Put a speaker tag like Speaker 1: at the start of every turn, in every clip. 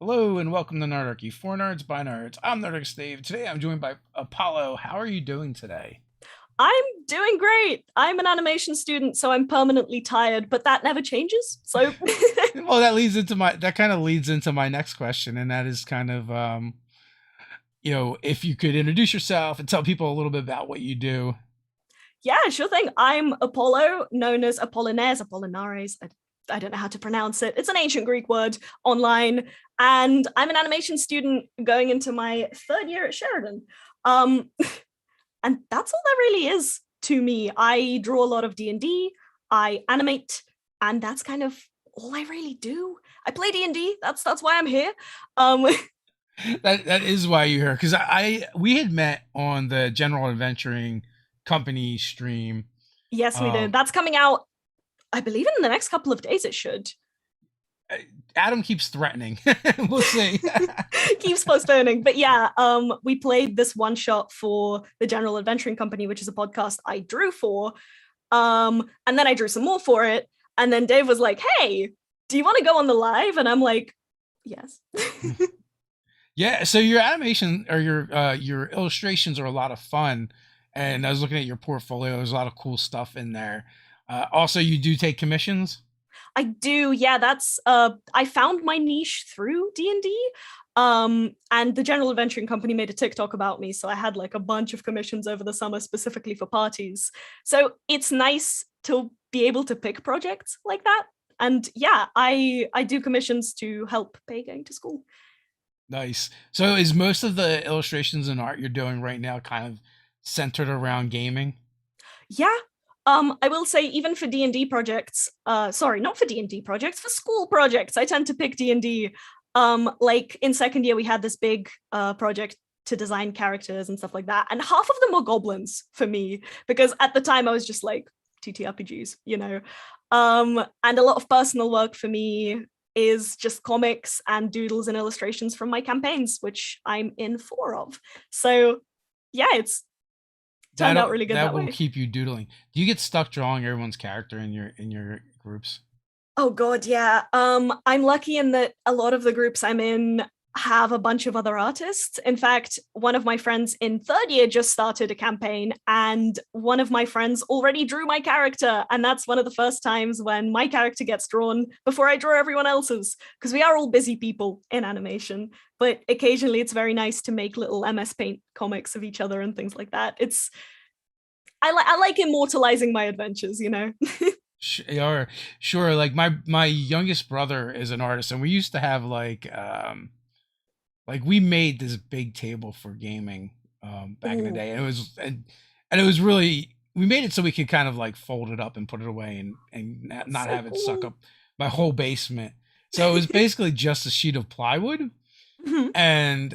Speaker 1: Hello and welcome to Nerdarchy, for nerds by nerds. I'm Nerdarch Steve. Today I'm joined by Apollo. How are you doing today?
Speaker 2: I'm doing great. I'm an animation student, so I'm permanently tired, but that never changes. So,
Speaker 1: Well, that kind of leads into my next question, and that is kind of if you could introduce yourself and tell people a little bit about what you do.
Speaker 2: yeah, sure thing. I'm Apollo, known as Apollinares. I don't know how to pronounce it. It's an ancient Greek word online, and I'm an animation student going into my third year at Sheridan. Um, and that's all there really is to me. I draw a lot of D&D, I animate, and that's kind of all I really do. I play D&D. That's why I'm here. Um,
Speaker 1: That is why you're here, because we had met on the General Adventuring Company stream.
Speaker 2: yes, we did.
Speaker 1: Um,
Speaker 2: That's coming out, I believe, in the next couple of days. It should.
Speaker 1: Adam keeps threatening. We'll see.
Speaker 2: Keeps postponing. But yeah, we played this one shot for the General Adventuring Company, which is a podcast I drew for. And then I drew some more for it. And then Dave was like, "Hey, do you want to go on the live?" And I'm like, "Yes."
Speaker 1: Yeah, so your animation or your illustrations are a lot of fun, and I was looking at your portfolio. There's a lot of cool stuff in there. Also, you do take commissions.
Speaker 2: I do. Yeah, that's I found my niche through D&D. And the General Adventuring Company made a TikTok about me, so I had like a bunch of commissions over the summer specifically for parties. So it's nice to be able to pick projects like that. And yeah, I do commissions to help pay going to school.
Speaker 1: Nice. So, is most of the illustrations and art you're doing right now kind of centered around gaming?
Speaker 2: Yeah. I will say even for D&D projects, sorry, not for D&D projects, for school projects, I tend to pick D&D. Like in second year, we had this big project to design characters and stuff like that. And half of them were goblins for me, because at the time I was just like, TTRPGs, you know. And a lot of personal work for me is just comics and doodles and illustrations from my campaigns, which I'm in four of. So yeah, it's turned out really good
Speaker 1: That
Speaker 2: that
Speaker 1: will
Speaker 2: way.
Speaker 1: keep you doodling. Do you get stuck drawing everyone's character in your groups?
Speaker 2: Oh god, yeah. I'm lucky in that a lot of the groups I'm in have a bunch of other artists. In fact, one of my friends in third year just started a campaign, and one of my friends already drew my character. And that's one of the first times when my character gets drawn before I draw everyone else's, because we are all busy people in animation. But occasionally it's very nice to make little MS Paint comics of each other and things like that. I like immortalizing my adventures, you know?
Speaker 1: Sure, sure. Like my youngest brother is an artist, and we used to have like we made this big table for gaming back in the
Speaker 2: Ooh,
Speaker 1: day. And it was really, we made it so we could kind of like fold it up and put it away and
Speaker 2: that's
Speaker 1: not
Speaker 2: so
Speaker 1: have it suck
Speaker 2: cool.
Speaker 1: up my whole basement. So it was basically just a sheet of plywood and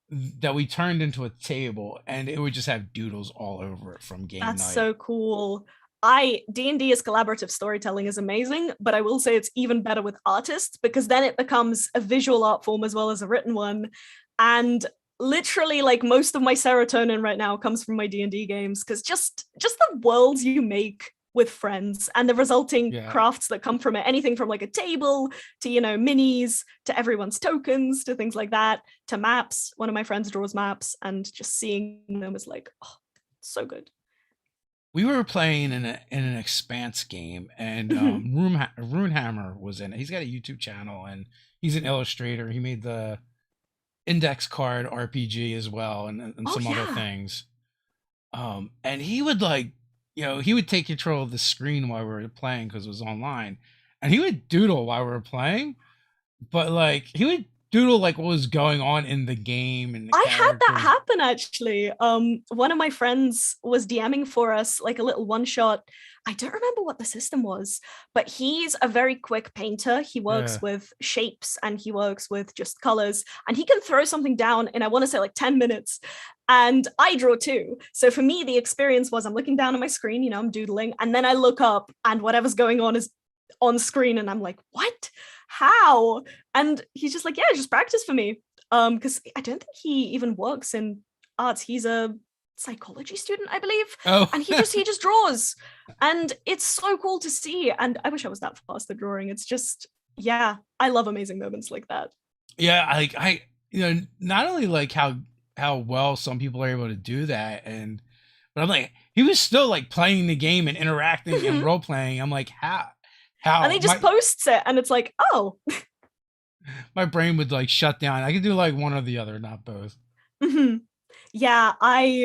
Speaker 1: that we turned into a table, and it would just have doodles all over it from game
Speaker 2: That's
Speaker 1: night.
Speaker 2: so cool. I D&D as collaborative storytelling is amazing, but I will say it's even better with artists, because then it becomes a visual art form as well as a written one. And literally like most of my serotonin right now comes from my D&D games, because just the worlds you make with friends and the resulting
Speaker 1: Yeah.
Speaker 2: crafts that come from it, anything from like a table to, you know, minis to everyone's tokens to things like that to maps. One of my friends draws maps, and just seeing them is like, oh, so good.
Speaker 1: We were playing in an Expanse game, and Runehammer was in it. He's got a YouTube channel, and he's an illustrator. He made the Index Card RPG as well, and
Speaker 2: Oh
Speaker 1: some other
Speaker 2: yeah.
Speaker 1: things. And he would like, he would take control of the screen while we were playing because it was online, and he would doodle while we were playing. But like, he would doodle like what was going on in the game and the
Speaker 2: I had that
Speaker 1: characters.
Speaker 2: happen actually. One of my friends was DMing for us like a little one shot. I don't remember what the system was, but he's a very quick painter. He
Speaker 1: Yeah.
Speaker 2: works with shapes and he works with just colors, and he can throw something down in, I want to say, like 10 minutes. And I draw too. So for me, the experience was I'm looking down at my screen, you know, I'm doodling, and then I look up and whatever's going on is on screen, and I'm like, what? How? And he's just like, yeah, just practice for me. Because I don't think he even works in arts. He's a psychology student, I believe.
Speaker 1: Oh.
Speaker 2: And he just draws. And it's so cool to see. And I wish I was that fast at drawing. It's just, yeah, I love amazing moments like that.
Speaker 1: Yeah, not only like how well some people are able to do that, and but I'm like, he was still like playing the game and interacting and
Speaker 2: And
Speaker 1: role playing. I'm like,
Speaker 2: he
Speaker 1: how
Speaker 2: just posts it, and it's like, oh.
Speaker 1: my brain would like shut down. I could do like one or the other, not both.
Speaker 2: Yeah,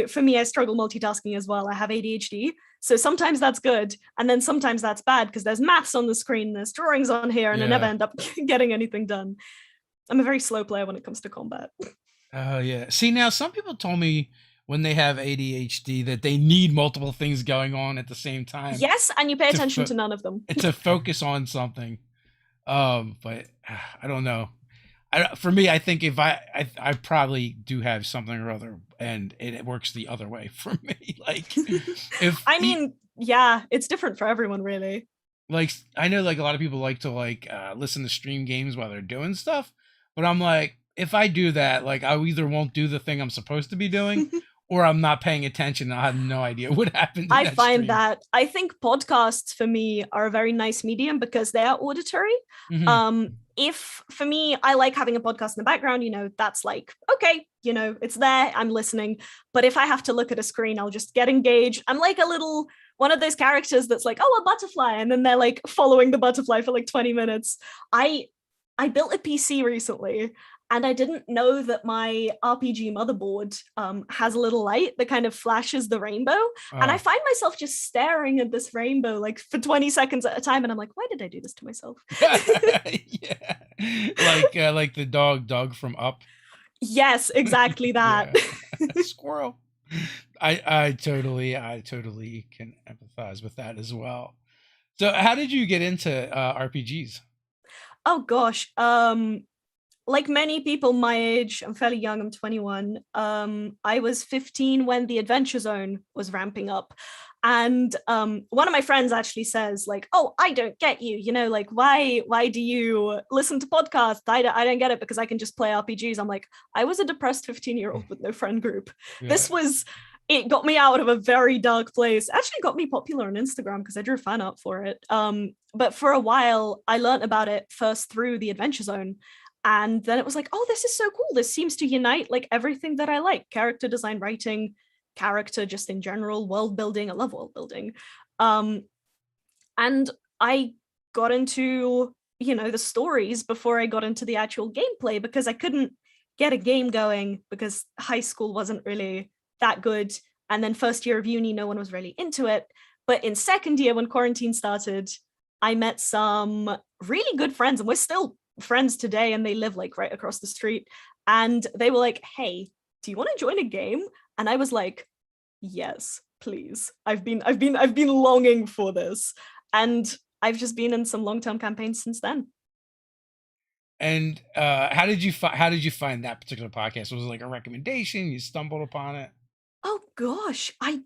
Speaker 2: for me, I struggle multitasking as well. I have ADHD. So sometimes that's good. And then sometimes that's bad because there's maths on the screen, there's drawings on here, and I never
Speaker 1: Yeah.
Speaker 2: end up getting anything done. I'm a very slow player when it comes to combat.
Speaker 1: Oh yeah. See, now some people told me when they have ADHD that they need multiple things going on at the same time
Speaker 2: Yes, and you pay
Speaker 1: to
Speaker 2: attention to none of them.
Speaker 1: to focus on something. But I don't know. For me, I think if I probably do have something or other, and it works the other way for me. Like if
Speaker 2: I mean, yeah, it's different for everyone, really.
Speaker 1: like I know like a lot of people like to like listen to stream games while they're doing stuff, but I'm like if I do that, like I either won't do the thing I'm supposed to be doing, or I'm not paying attention. And I have no idea what happened in
Speaker 2: I
Speaker 1: that
Speaker 2: find
Speaker 1: stream.
Speaker 2: that I think podcasts for me are a very nice medium because they are auditory.
Speaker 1: Hmm.
Speaker 2: If for me, I like having a podcast in the background, that's like, okay, it's there, I'm listening. But if I have to look at a screen, I'll just get engaged. I'm like a little one of those characters that's like, oh, a butterfly. And then they're like following the butterfly for like 20 minutes. I I built a PC recently and I didn't know that my RPG motherboard has a little light that kind of flashes the rainbow. And I
Speaker 1: Oh.
Speaker 2: find myself just staring at this rainbow like for 20 seconds at a time. And I'm like, why did I do this to myself?
Speaker 1: Yeah, like the dog Doug from Up.
Speaker 2: Yes, exactly that.
Speaker 1: Yeah, squirrel. I totally can empathize with that as well. So, how did you get into RPGs?
Speaker 2: Oh gosh. Like many people my age, I'm fairly young, I'm 21. I was 15 when the Adventure Zone was ramping up. And one of my friends actually says, like, oh, I don't get you, like why do you listen to podcasts? I don't get it because I can just play RPGs. I'm like, I was a depressed 15-year-old with no friend group.
Speaker 1: Yeah.
Speaker 2: This was it got me out of a very dark place. Actually got me popular on Instagram because I drew fan art for it. But for a while I learned about it first through the Adventure Zone. And then it was like, oh, this is so cool. This seems to unite like everything that I like: character design, writing, character just in general, world building. I love world building. Um, and I got into, the stories before I got into the actual gameplay because I couldn't get a game going because high school wasn't really that good. And then first year of uni, no one was really into it. But in second year, when quarantine started, I met some really good friends, and we're still friends today, and they live like right across the street. And they were like, hey, do you want to join a game? And I was like, yes, please. I've been longing for this. And I've just been in some long-term campaigns since then.
Speaker 1: And how did you find that particular podcast? Was it like a recommendation? You stumbled upon it?
Speaker 2: Oh gosh, I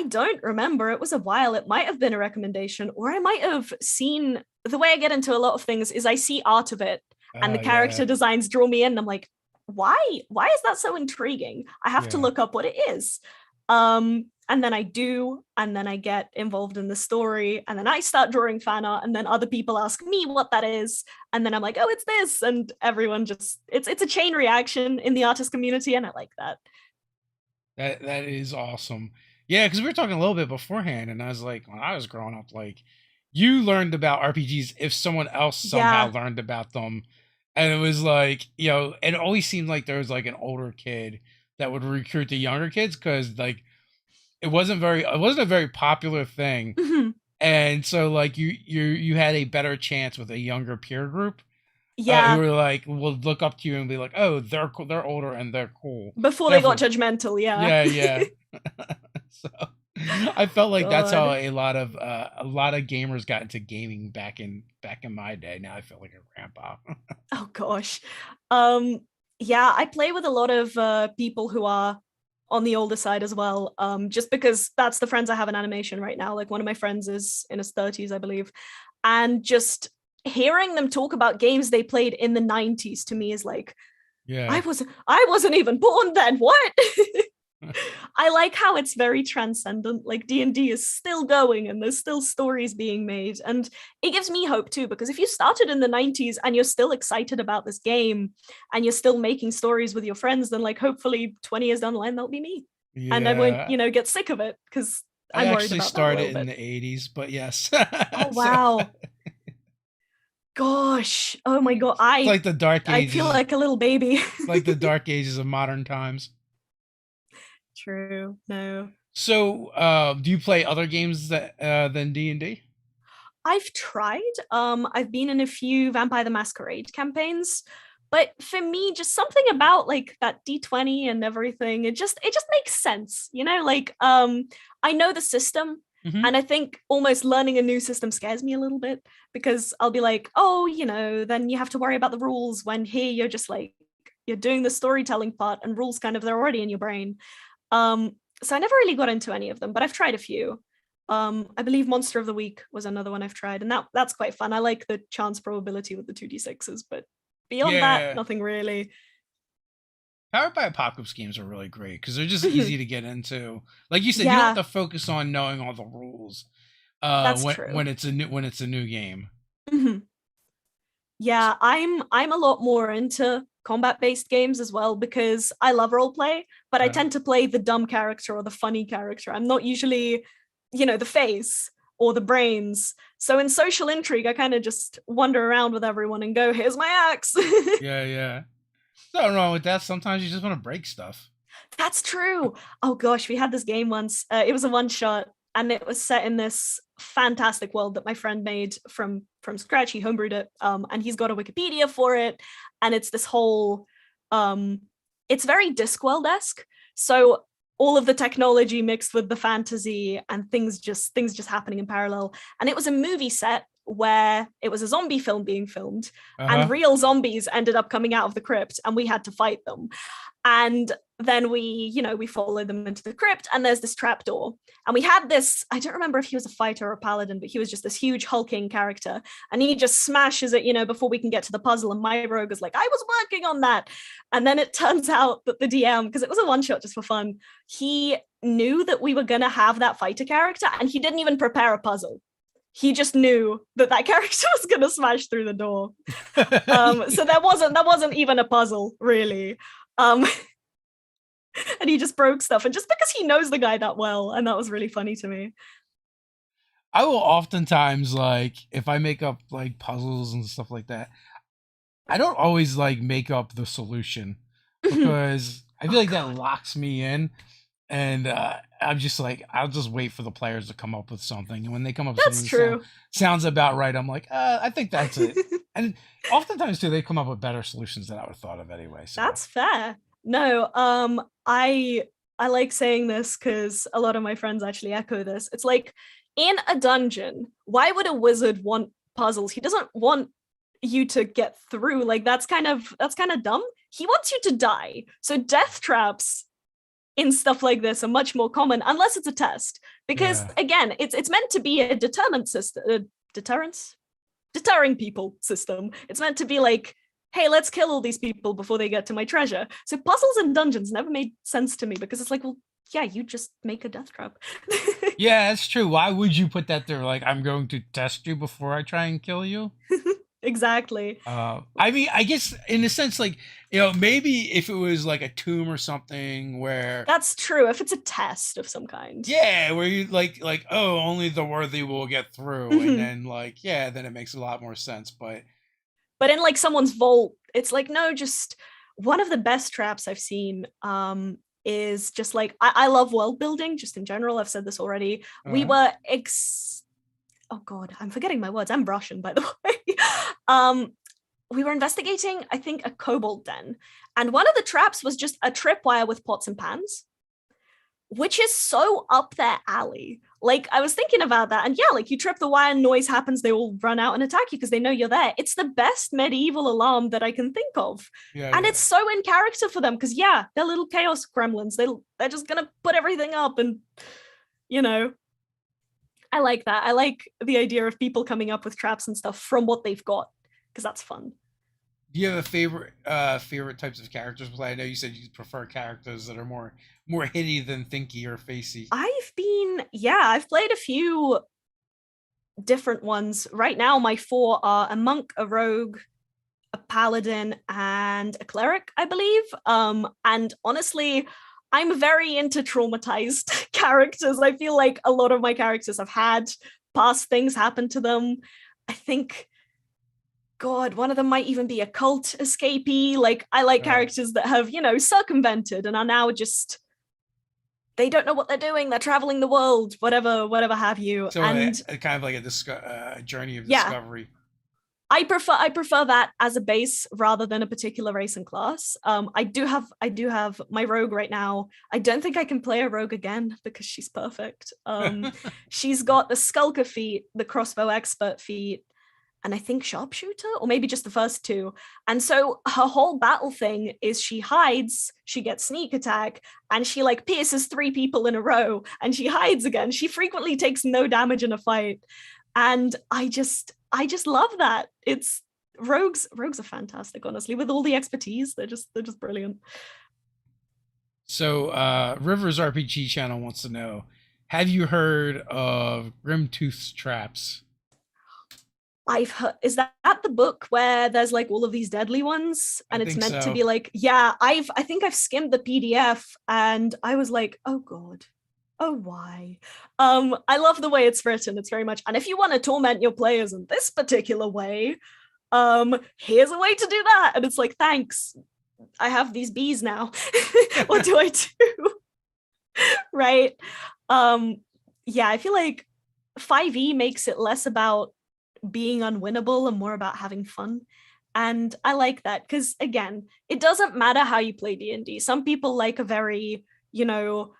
Speaker 2: don't remember. It was a while. It might have been a recommendation, or I might have seen. The way I get into a lot of things is I see art of it and the
Speaker 1: Yeah,
Speaker 2: character designs draw me in. And I'm like, why? Why is that so intriguing? I have to
Speaker 1: yeah.
Speaker 2: look up what it is. And then I do, and then I get involved in the story, and then I start drawing fan art, and then other people ask me what that is, and then I'm like, oh, it's this, and everyone just it's a chain reaction in the artist community, and I like that.
Speaker 1: That is awesome. Yeah, because we were talking a little bit beforehand, and I was like, when I was growing up, like you learned about RPGs if someone else somehow
Speaker 2: Yeah.
Speaker 1: learned about them, and it was like it always seemed like there was like an older kid that would recruit the younger kids because like it wasn't a very popular thing, and so like you had a better chance with a younger peer group who
Speaker 2: Yeah,
Speaker 1: were like will look up to you and be like, oh, they're cool, they're older and they're cool.
Speaker 2: before they got
Speaker 1: Therefore,
Speaker 2: judgmental. Yeah.
Speaker 1: yeah, yeah. So I felt like that's how
Speaker 2: God.
Speaker 1: a lot of gamers got into gaming back in my day. Now I feel like a grandpa.
Speaker 2: Oh gosh. Um, yeah, I play with a lot of people who are on the older side as well. Just because that's the friends I have in animation right now. Like one of my friends is in his 30s, I believe. And just hearing them talk about games they played in the 90s to me is like,
Speaker 1: Yeah.
Speaker 2: I wasn't even born then. What? I like how it's very transcendent. Like D&D is still going and there's still stories being made. And it gives me hope too, because if you started in the 90s and you're still excited about this game and you're still making stories with your friends, then like hopefully 20 years down the line, that'll be me. And I won't,
Speaker 1: Yeah.
Speaker 2: get sick of it because
Speaker 1: I
Speaker 2: I'm worried
Speaker 1: actually
Speaker 2: about that a
Speaker 1: started
Speaker 2: little
Speaker 1: in
Speaker 2: bit.
Speaker 1: the 80s, but yes.
Speaker 2: Oh
Speaker 1: So
Speaker 2: wow. Gosh. Oh my god.
Speaker 1: it's like the dark
Speaker 2: I feel
Speaker 1: ages.
Speaker 2: like a little baby.
Speaker 1: It's like the dark ages of modern times.
Speaker 2: True. No.
Speaker 1: So, do you play other games that than D&D?
Speaker 2: I've tried. I've been in a few Vampire the Masquerade campaigns, but for me, just something about like that D20 and everything, it just makes sense, Like, I know the system,
Speaker 1: Hmm.
Speaker 2: and I think almost learning a new system scares me a little bit because I'll be like, oh, then you have to worry about the rules when here you're just like you're doing the storytelling part and rules kind of they're already in your brain. So I never really got into any of them, but I've tried a few. I believe Monster of the Week was another one I've tried, and that's quite fun. I like the chance probability with the 2d6s, but beyond that,
Speaker 1: Yeah.
Speaker 2: nothing really.
Speaker 1: Powered by Apocalypse games are really great because they're just easy to get into. Like you said, you don't
Speaker 2: Yeah,
Speaker 1: have to focus on knowing all the rules
Speaker 2: that's
Speaker 1: when
Speaker 2: true.
Speaker 1: it's a new game.
Speaker 2: Mhm. Yeah, I'm a lot more into combat-based games as well because I love role play, but I
Speaker 1: Uh,
Speaker 2: tend to play the dumb character or the funny character. I'm not usually, the face or the brains. So in social intrigue, I kind of just wander around with everyone and go, "Here's my axe."
Speaker 1: yeah, yeah. Nothing wrong with that. Sometimes you just want to break stuff.
Speaker 2: That's true. Oh gosh, we had this game once. It was a one shot, and it was set in this fantastic world that my friend made from scratch. He homebrewed it, and he's got a Wikipedia for it, and it's this whole. Um, it's very Discworld esque. So all of the technology mixed with the fantasy and things just happening in parallel. And it was a movie set where it was a zombie film being filmed,
Speaker 1: Uh
Speaker 2: and
Speaker 1: huh.
Speaker 2: real zombies ended up coming out of the crypt, and we had to fight them. And then we followed them into the crypt, and there's this trapdoor. And we had this, I don't remember if he was a fighter or a paladin, but he was just this huge hulking character. And he just smashes it, before we can get to the puzzle. And my rogue is like, I was working on that. And then it turns out that the DM, because it was a one shot just for fun, he knew that we were going to have that fighter character, and he didn't even prepare a puzzle. He just knew that that character was going to smash through the door. So that wasn't even a puzzle, really. Um, and he just broke stuff, and just because he knows the guy that well, and that was really funny to me.
Speaker 1: I will oftentimes like if I make up like puzzles and stuff like that. I don't always like make up the solution because I feel
Speaker 2: Oh
Speaker 1: like that
Speaker 2: god,
Speaker 1: locks me in, and I'm just like I'll just wait for the players to come up with something, and when they come up with something
Speaker 2: that's
Speaker 1: that
Speaker 2: true.
Speaker 1: sounds about right, I'm like, I think that's it. And oftentimes too, they come up with better solutions than I would have thought of anyway. So
Speaker 2: That's fair. No, I like saying this because a lot of my friends actually echo this. It's like in a dungeon, why would a wizard want puzzles? He doesn't want you to get through. Like that's kind of dumb. He wants you to die. So death traps in stuff like this are much more common unless it's a test. Because
Speaker 1: yeah,
Speaker 2: again, it's meant to be a deterrent system, deterrence, deterring people system. It's meant to be like, hey, let's kill all these people before they get to my treasure. So puzzles and dungeons never made sense to me because it's like, well, yeah, you just make a death trap.
Speaker 1: yeah, that's true. Why would you put that there? Like I'm going to test you before I try and kill you.
Speaker 2: Exactly.
Speaker 1: I mean, I guess in a sense, like maybe if it was like a tomb or something where,
Speaker 2: That's true. If it's a test of some kind.
Speaker 1: yeah, where you like, oh, only the worthy will get through, and
Speaker 2: Mhm.
Speaker 1: then like, yeah, then it makes a lot more sense. But
Speaker 2: But in like someone's vault, it's like, no, just one of the best traps I've seen is just like I love world building just in general. I've said this already. We
Speaker 1: uh,
Speaker 2: were oh god, I'm forgetting my words. I'm Russian, by the way. um we were investigating, I think, a kobold den. And one of the traps was just a tripwire with pots and pans, which is so up their alley. Like, I was thinking about that. And yeah, like you trip the wire, noise happens, they all run out and attack you because they know you're there. It's the best medieval alarm that I can think of.
Speaker 1: yeah,
Speaker 2: And
Speaker 1: yeah,
Speaker 2: it's so in character for them because, yeah, they're little chaos gremlins. They're just going to put everything up and, you know, I like that. I like the idea of people coming up with traps and stuff from what they've got because that's fun.
Speaker 1: do you have a favorite types of characters? Well, I know you said you prefer characters that are more more hitty than thinky or facey.
Speaker 2: I've played a few different ones. Right now, my four are a monk, a rogue, a paladin, and a cleric, I believe. And honestly, I'm very into traumatized characters. I feel like a lot of my characters have had past things happen to them. I think, God, one of them might even be a cult escapee. Like, I like
Speaker 1: Uh,
Speaker 2: characters that have, circumvented and are now just, they don't know what they're doing. They're traveling the world, whatever have you.
Speaker 1: so
Speaker 2: And
Speaker 1: kind of like a journey of
Speaker 2: yeah,
Speaker 1: discovery.
Speaker 2: I prefer that as a base rather than a particular race and class. I do have my rogue right now. I don't think I can play a rogue again because she's perfect. She's got the skulker feat, the crossbow expert feat, and I think sharpshooter, or maybe just the first two. And so her whole battle thing is she hides, she gets sneak attack, and she like pierces three people in a row, and she hides again. She frequently takes no damage in a fight, and I just love that. It's rogues are fantastic, honestly, with all the expertise. They're just brilliant.
Speaker 1: So Rivers RPG channel wants to know: have you heard of Grimtooth's Traps?
Speaker 2: I've heard, is that the book where there's like all of these deadly ones
Speaker 1: I
Speaker 2: and it's
Speaker 1: think
Speaker 2: meant to
Speaker 1: so.
Speaker 2: be like, yeah, I think I've skimmed the PDF and I was like, oh God, oh why? I love the way it's written. It's very much, and if you want to torment your players in this particular way, here's a way to do that. And it's like, thanks. I have these bees now. What do I do? Right. Um, yeah, I feel like 5e makes it less about being unwinnable and more about having fun. And I like that because again, it doesn't matter how you play D&D. Some people like a very, you know,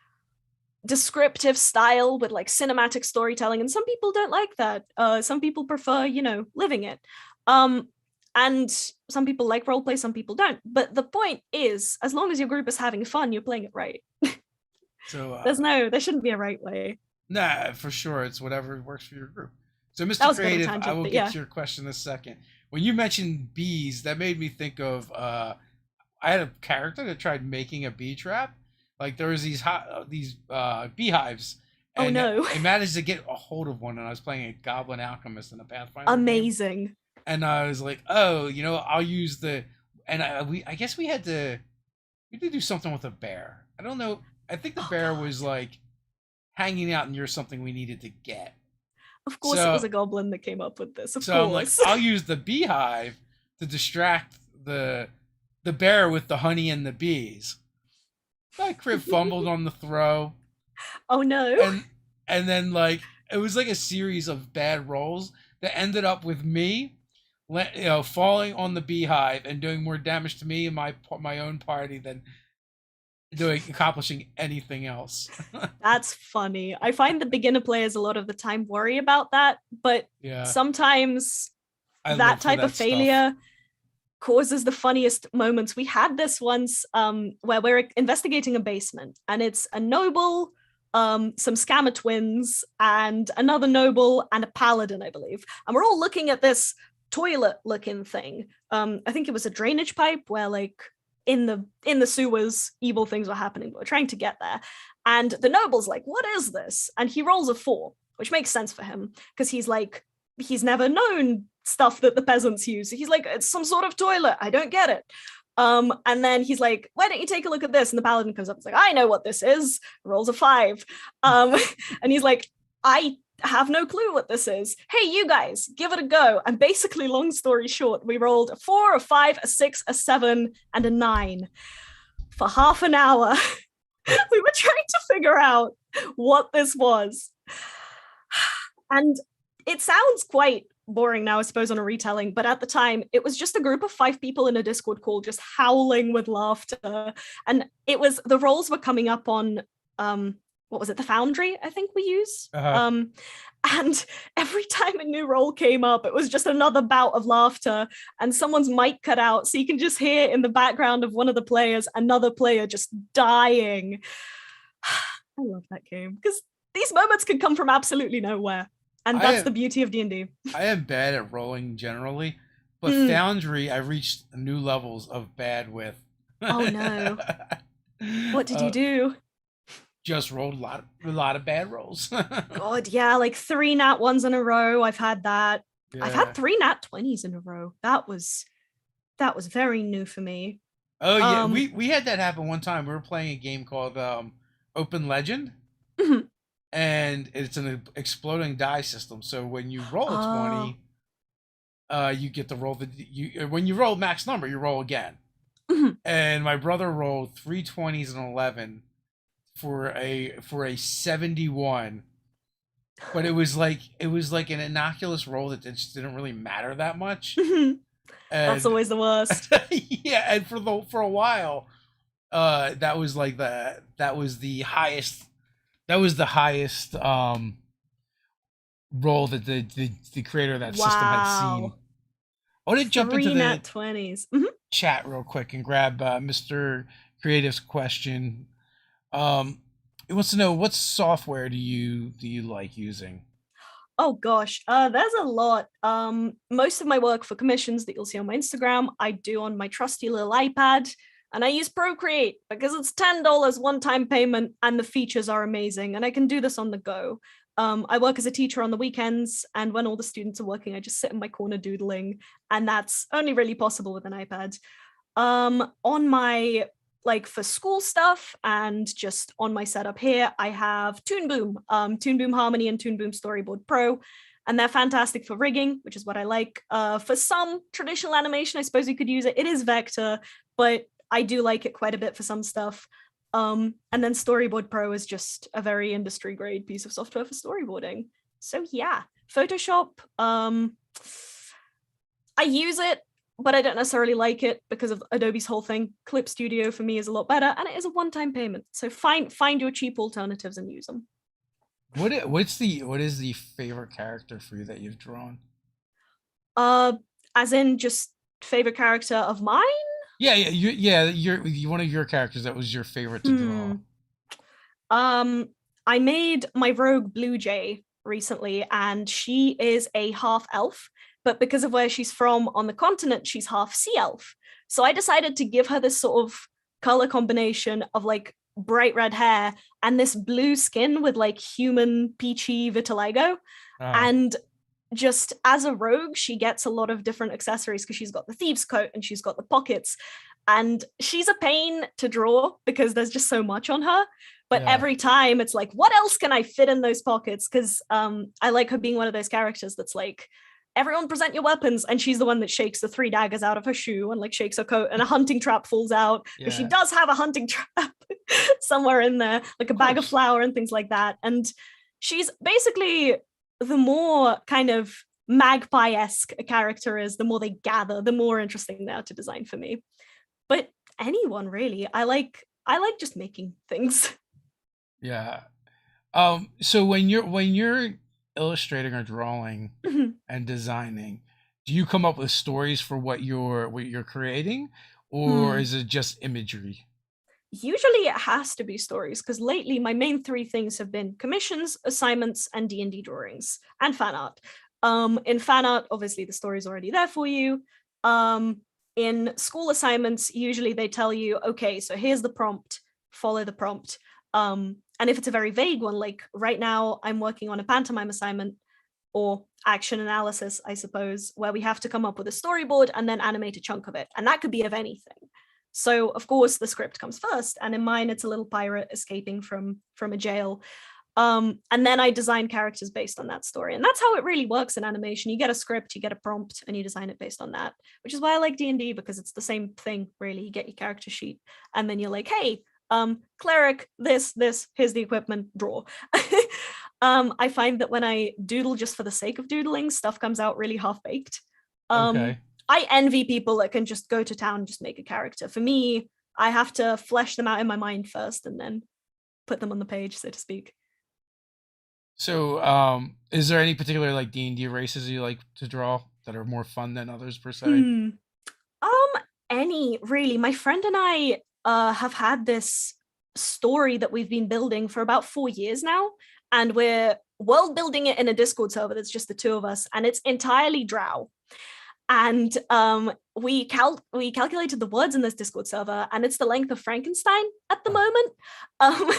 Speaker 2: descriptive style with like cinematic storytelling, and some people don't like that. Some people prefer, living it. Um, and some people like roleplay, some people don't. But the point is, as long as your group is having fun, you're playing it right.
Speaker 1: So
Speaker 2: There shouldn't be a right way.
Speaker 1: nah, for sure, it's whatever works for your group. So,
Speaker 2: That
Speaker 1: Mr.
Speaker 2: was a bit of a
Speaker 1: Creative, I
Speaker 2: tangent,
Speaker 1: will
Speaker 2: but
Speaker 1: get
Speaker 2: yeah.
Speaker 1: to your question in a second. When you mentioned bees, that made me think of I had a character that tried making a bee trap. Like there was these beehives,
Speaker 2: Oh
Speaker 1: and
Speaker 2: no.
Speaker 1: I managed to get a hold of one. And I was playing a goblin alchemist in a Pathfinder game,
Speaker 2: Amazing.
Speaker 1: and I was like, oh, I'll use and I guess we did do something with a bear. I don't know. I think the
Speaker 2: Oh
Speaker 1: bear
Speaker 2: god.
Speaker 1: was like hanging out near something we needed to get.
Speaker 2: Of course it was
Speaker 1: So
Speaker 2: a goblin that came up with this. Of
Speaker 1: so I'm like,
Speaker 2: course.
Speaker 1: I'll use the beehive to distract the bear with the honey and the bees. My crib fumbled on the throw,
Speaker 2: Oh no.
Speaker 1: and then like it was like a series of bad rolls that ended up with me, falling on the beehive and doing more damage to me and my own party than doing accomplishing anything else.
Speaker 2: That's funny. I find the beginner players a lot of the time worry about that, but
Speaker 1: Yeah,
Speaker 2: sometimes
Speaker 1: I
Speaker 2: that
Speaker 1: live for
Speaker 2: type of
Speaker 1: that stuff.
Speaker 2: failure causes the funniest moments. We had this once where we're investigating a basement, and it's a noble, some scammer twins, and another noble and a paladin, I believe. And we're all looking at this toilet looking thing. I think it was a drainage pipe where like in the sewers evil things were happening, but we're trying to get there. And the noble's like, what is this? And he rolls a 4, which makes sense for him because he's never known stuff that the peasants use. He's like, it's some sort of toilet. I don't get it. And then he's like, why don't you take a look at this? And the paladin comes up and is like, I know what this is. Rolls a 5. And he's like, I have no clue what this is. Hey, you guys, give it a go. And basically, long story short, we rolled a 4, a 5, a 6, a 7, and a 9 for half an hour. We were trying to figure out what this was. And it sounds quite boring now, I suppose, on a retelling, but at the time, it was just a group of 5 people in a Discord call just howling with laughter. And the rolls were coming up on what was it, the Foundry, I think we use.
Speaker 1: Uh-huh.
Speaker 2: And every time a new roll came up, it was just another bout of laughter, and someone's mic cut out, so you can just hear in the background of one of the players another player just dying. I love that game because these moments can come from absolutely nowhere, and
Speaker 1: I
Speaker 2: that's the
Speaker 1: am
Speaker 2: beauty of D&D.
Speaker 1: I am bad at rolling generally, but
Speaker 2: Mm.
Speaker 1: Foundry I reached new levels of bad with.
Speaker 2: Oh no, what did you
Speaker 1: uh,
Speaker 2: do?
Speaker 1: just rolled a lot of bad rolls.
Speaker 2: God, yeah, like 3 nat 1s in a row. I've had that. I've had
Speaker 1: Yeah.
Speaker 2: 3 nat 20s in a row. That was very new for me.
Speaker 1: Oh yeah,
Speaker 2: Um,
Speaker 1: we had that happen one time. We were playing a game called Open Legend,
Speaker 2: mhm.
Speaker 1: and it's an exploding die system. So when you roll a
Speaker 2: Oh,
Speaker 1: 20, you get to roll the you when you roll max number, you roll again.
Speaker 2: mhm.
Speaker 1: And my brother rolled 3 20s and 11 for a 71, but it was like an innocuous roll that just didn't really matter that much.
Speaker 2: That's
Speaker 1: And
Speaker 2: always the worst.
Speaker 1: yeah, and for a while, that was the highest role that the creator of that system had seen.
Speaker 2: Wow.
Speaker 1: I want to jump into
Speaker 2: Three
Speaker 1: the
Speaker 2: nat 20s.
Speaker 1: chat real quick and grab Mr. Creative's question. Um, he wants to know, what software do you like using?
Speaker 2: Oh gosh, there's a lot. Most of my work for commissions that you'll see on my Instagram, I do on my trusty little iPad, and I use Procreate because it's $10 one-time payment, and the features are amazing, and I can do this on the go. I work as a teacher on the weekends, and when all the students are working, I just sit in my corner doodling, and that's only really possible with an iPad. On my like for school stuff and just on my setup here, I have Toon Boom, Toon Boom Harmony and Toon Boom Storyboard Pro, and they're fantastic for rigging, which is what I like. For some traditional animation, I suppose you could use it. It is vector, but I do like it quite a bit for some stuff. And then Storyboard Pro is just a very industry grade piece of software for storyboarding. So yeah, Photoshop. I use it, but I don't necessarily like it because of Adobe's whole thing. Clip Studio for me is a lot better, and it is a one-time payment. So find your cheap alternatives and use them.
Speaker 1: What is the favorite character for you that you've drawn?
Speaker 2: Uh, as in just favorite character of mine.
Speaker 1: One of your characters that was your favorite to draw.
Speaker 2: Hmm. I made my rogue Blue Jay recently, and she is a half elf, but because of where she's from on the continent, she's half sea elf. So I decided to give her this sort of color combination of like bright red hair and this blue skin with like human peachy vitiligo.
Speaker 1: Uh,
Speaker 2: And just as a rogue, she gets a lot of different accessories because she's got the thieves coat and she's got the pockets. And she's a pain to draw because there's just so much on her. But
Speaker 1: yeah.
Speaker 2: every time it's like, what else can I fit in those pockets? Because I like her being one of those characters that's like, everyone present your weapons. And she's the one that shakes the 3 daggers out of her shoe and like shakes her coat, and a hunting trap falls out. But she
Speaker 1: Yeah.
Speaker 2: does have a hunting trap somewhere in there, like a
Speaker 1: Of
Speaker 2: bag of
Speaker 1: course.
Speaker 2: flour and things like that. And she's basically the more kind of magpie-esque a character is, the more they gather, the more interesting they are to design for me. But anyone really, I like just making things.
Speaker 1: Yeah. So when you're illustrating or drawing and designing, do you come up with stories for what you're creating, or
Speaker 2: Hmm.
Speaker 1: is it just imagery?
Speaker 2: Usually it has to be stories because lately my main three things have been commissions, assignments, and D&D drawings and fan art. In fan art, obviously the story's already there for you. Um, in school assignments, usually they tell you, okay, so here's the prompt, follow the prompt. And if it's a very vague one, like right now I'm working on a pantomime assignment or action analysis, I suppose, where we have to come up with a storyboard and then animate a chunk of it. And that could be of anything. So of course the script comes first, and in mine it's a little pirate escaping from a jail. And then I design characters based on that story, and that's how it really works in animation. You get a script, you get a prompt, and you design it based on that. Which is why I like D&D, because it's the same thing really. You get your character sheet, and then you're like, hey, cleric, this, here's the equipment, draw. I find that when I doodle just for the sake of doodling, stuff comes out really half baked. Um,
Speaker 1: Okay.
Speaker 2: I envy people that can just go to town and just make a character. For me, I have to flesh them out in my mind first and then put them on the page, so to speak.
Speaker 1: So, is there any particular like D&D races you like to draw that are more fun than others per se?
Speaker 2: Hmm. Any really. My friend and I have had this story that we've been building for about 4 years now, and we're world building it in a Discord server that's just the two of us, and it's entirely Drow. And we calculated the words in this Discord server, and it's the length of Frankenstein at the moment. Um,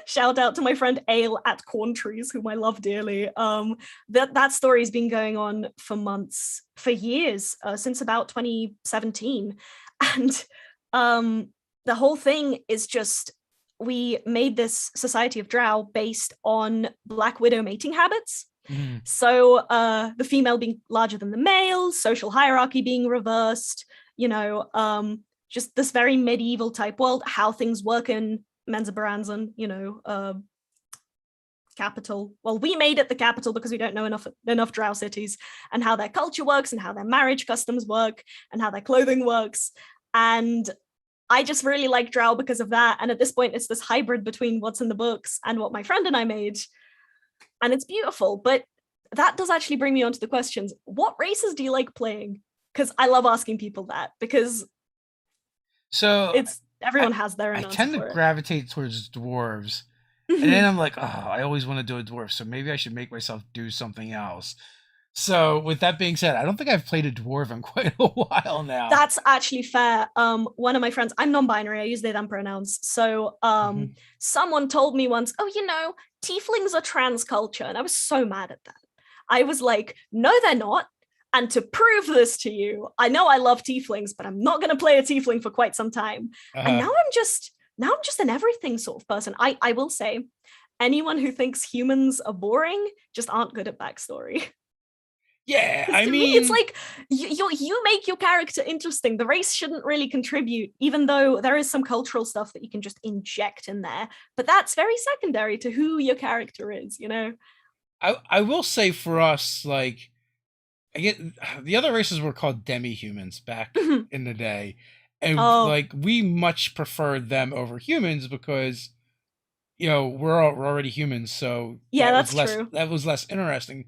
Speaker 2: Shout out to my friend Ale at Corn Trees, whom I love dearly. That story's been going on for months, for years, since about 2017, and the whole thing is just we made this society of drow based on Black Widow mating habits.
Speaker 1: Mhm.
Speaker 2: So the female being larger than the male, social hierarchy being reversed, just this very medieval type world, how things work in Menzoberranzan, capital. Well, we made it the capital because we don't know enough drow cities, and how their culture works and how their marriage customs work and how their clothing works. And I just really like drow because of that. And at this point, it's this hybrid between what's in the books and what my friend and I made. And it's beautiful. But that does actually bring me on to the questions. What races do you like playing? Because I love asking people that, because
Speaker 1: So
Speaker 2: it's everyone has their
Speaker 1: I
Speaker 2: own answer
Speaker 1: tend to
Speaker 2: for
Speaker 1: gravitate towards dwarves. And then
Speaker 2: it.
Speaker 1: I'm like, oh, I always want to do a dwarf, so maybe I should make myself do something else. So with that being said, I don't think I've played a dwarf in quite a while now.
Speaker 2: That's actually fair. One of my friends, I'm non-binary, I use they them pronouns. So
Speaker 1: Mhm.
Speaker 2: someone told me once, oh, tieflings are trans culture. And I was so mad at that. I was like, no, they're not. And to prove this to you, I know I love tieflings, but I'm not gonna play a tiefling for quite some time. And
Speaker 1: Uh,
Speaker 2: now I'm just an everything sort of person. I will say, anyone who thinks humans are boring just aren't good at backstory.
Speaker 1: yeah,
Speaker 2: Because
Speaker 1: I
Speaker 2: to me, it's
Speaker 1: mean,
Speaker 2: like you make your character interesting. The race shouldn't really contribute, even though there is some cultural stuff that you can just inject in there. But that's very secondary to who your character is.
Speaker 1: I will say for us, like, I get the other races were called demi-humans back in the day, and
Speaker 2: Oh,
Speaker 1: like we much preferred them over humans because we're already humans, so
Speaker 2: yeah, that's true.
Speaker 1: that was less interesting.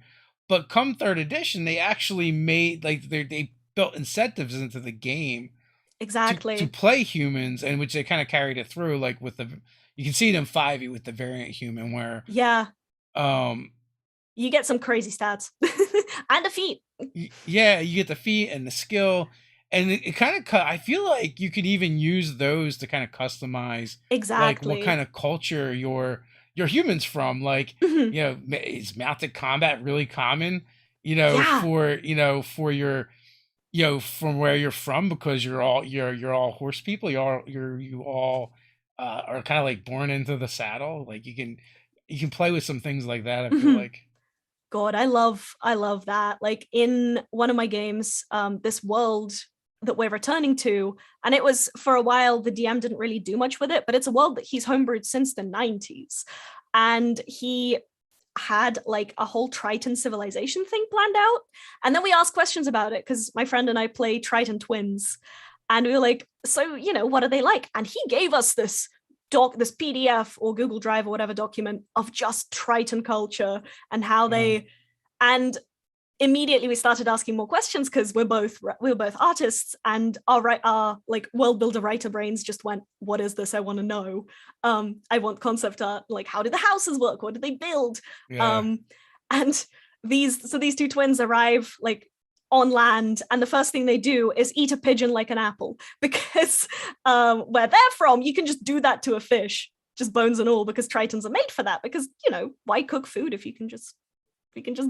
Speaker 1: But come third edition, they actually made like they built incentives into the game to
Speaker 2: Exactly.
Speaker 1: play humans, and which they kind of carried it through. Like with the you can see it in 5e with the variant human where
Speaker 2: Yeah,
Speaker 1: um
Speaker 2: you get some crazy stats and a feat.
Speaker 1: yeah, you get the feat and the skill, and it kind of I feel like you could even use those to kind of customize like what kind
Speaker 2: Exactly.
Speaker 1: of culture your humans from. Like,
Speaker 2: Mhm.
Speaker 1: is mounted combat really common?
Speaker 2: Yeah.
Speaker 1: For your from where you're from, because you're all horse people. You all are kind of like born into the saddle. Like you can play with some things like that. I feel
Speaker 2: Mhm.
Speaker 1: like.
Speaker 2: God, I love that. Like in one of my games, this world that we're returning to, and it was for a while the DM didn't really do much with it, but it's a world that he's homebrewed since the 90s. And he had like a whole Triton civilization thing planned out. And then we asked questions about it because my friend and I play Triton twins. And we were like, so, what are they like? And he gave us this PDF or Google Drive or whatever document of just Triton culture and how
Speaker 1: Uh,
Speaker 2: they and immediately we started asking more questions because we're both artists, and our like world builder writer brains just went, what is this? I want to know. I want concept art, like how do the houses work, what do they build?
Speaker 1: yeah.
Speaker 2: um and these two twins arrive like on land, and the first thing they do is eat a pigeon like an apple because where they're from you can just do that to a fish, just bones and all, because tritons are made for that, because why cook food if you can just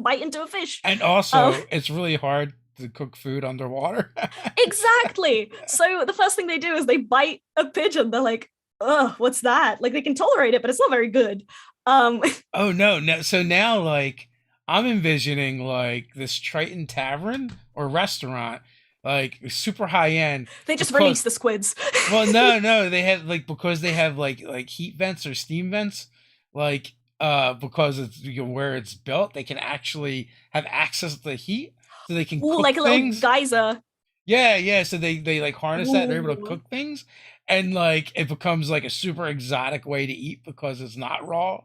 Speaker 2: bite into a fish.
Speaker 1: And
Speaker 2: Um,
Speaker 1: also, it's really hard to cook food underwater.
Speaker 2: exactly. So the first thing they do is they bite a pigeon. They're like, "Ugh, what's that?" Like they can tolerate it, but it's not very good. Um,
Speaker 1: Oh no, no. So now, like, I'm envisioning like this Triton tavern or restaurant, like super high end,
Speaker 2: they just
Speaker 1: because
Speaker 2: release the squids.
Speaker 1: well, no, no, they have like because they have like heat vents or steam vents, like because it's where it's built, they can actually have access to the heat, so they can
Speaker 2: Ooh,
Speaker 1: cook
Speaker 2: like a little
Speaker 1: things.
Speaker 2: geyser.
Speaker 1: Yeah, yeah. So they like harness that. They're able to
Speaker 2: Ooh,
Speaker 1: cook things, and like it becomes like a super exotic way to eat because it's not raw.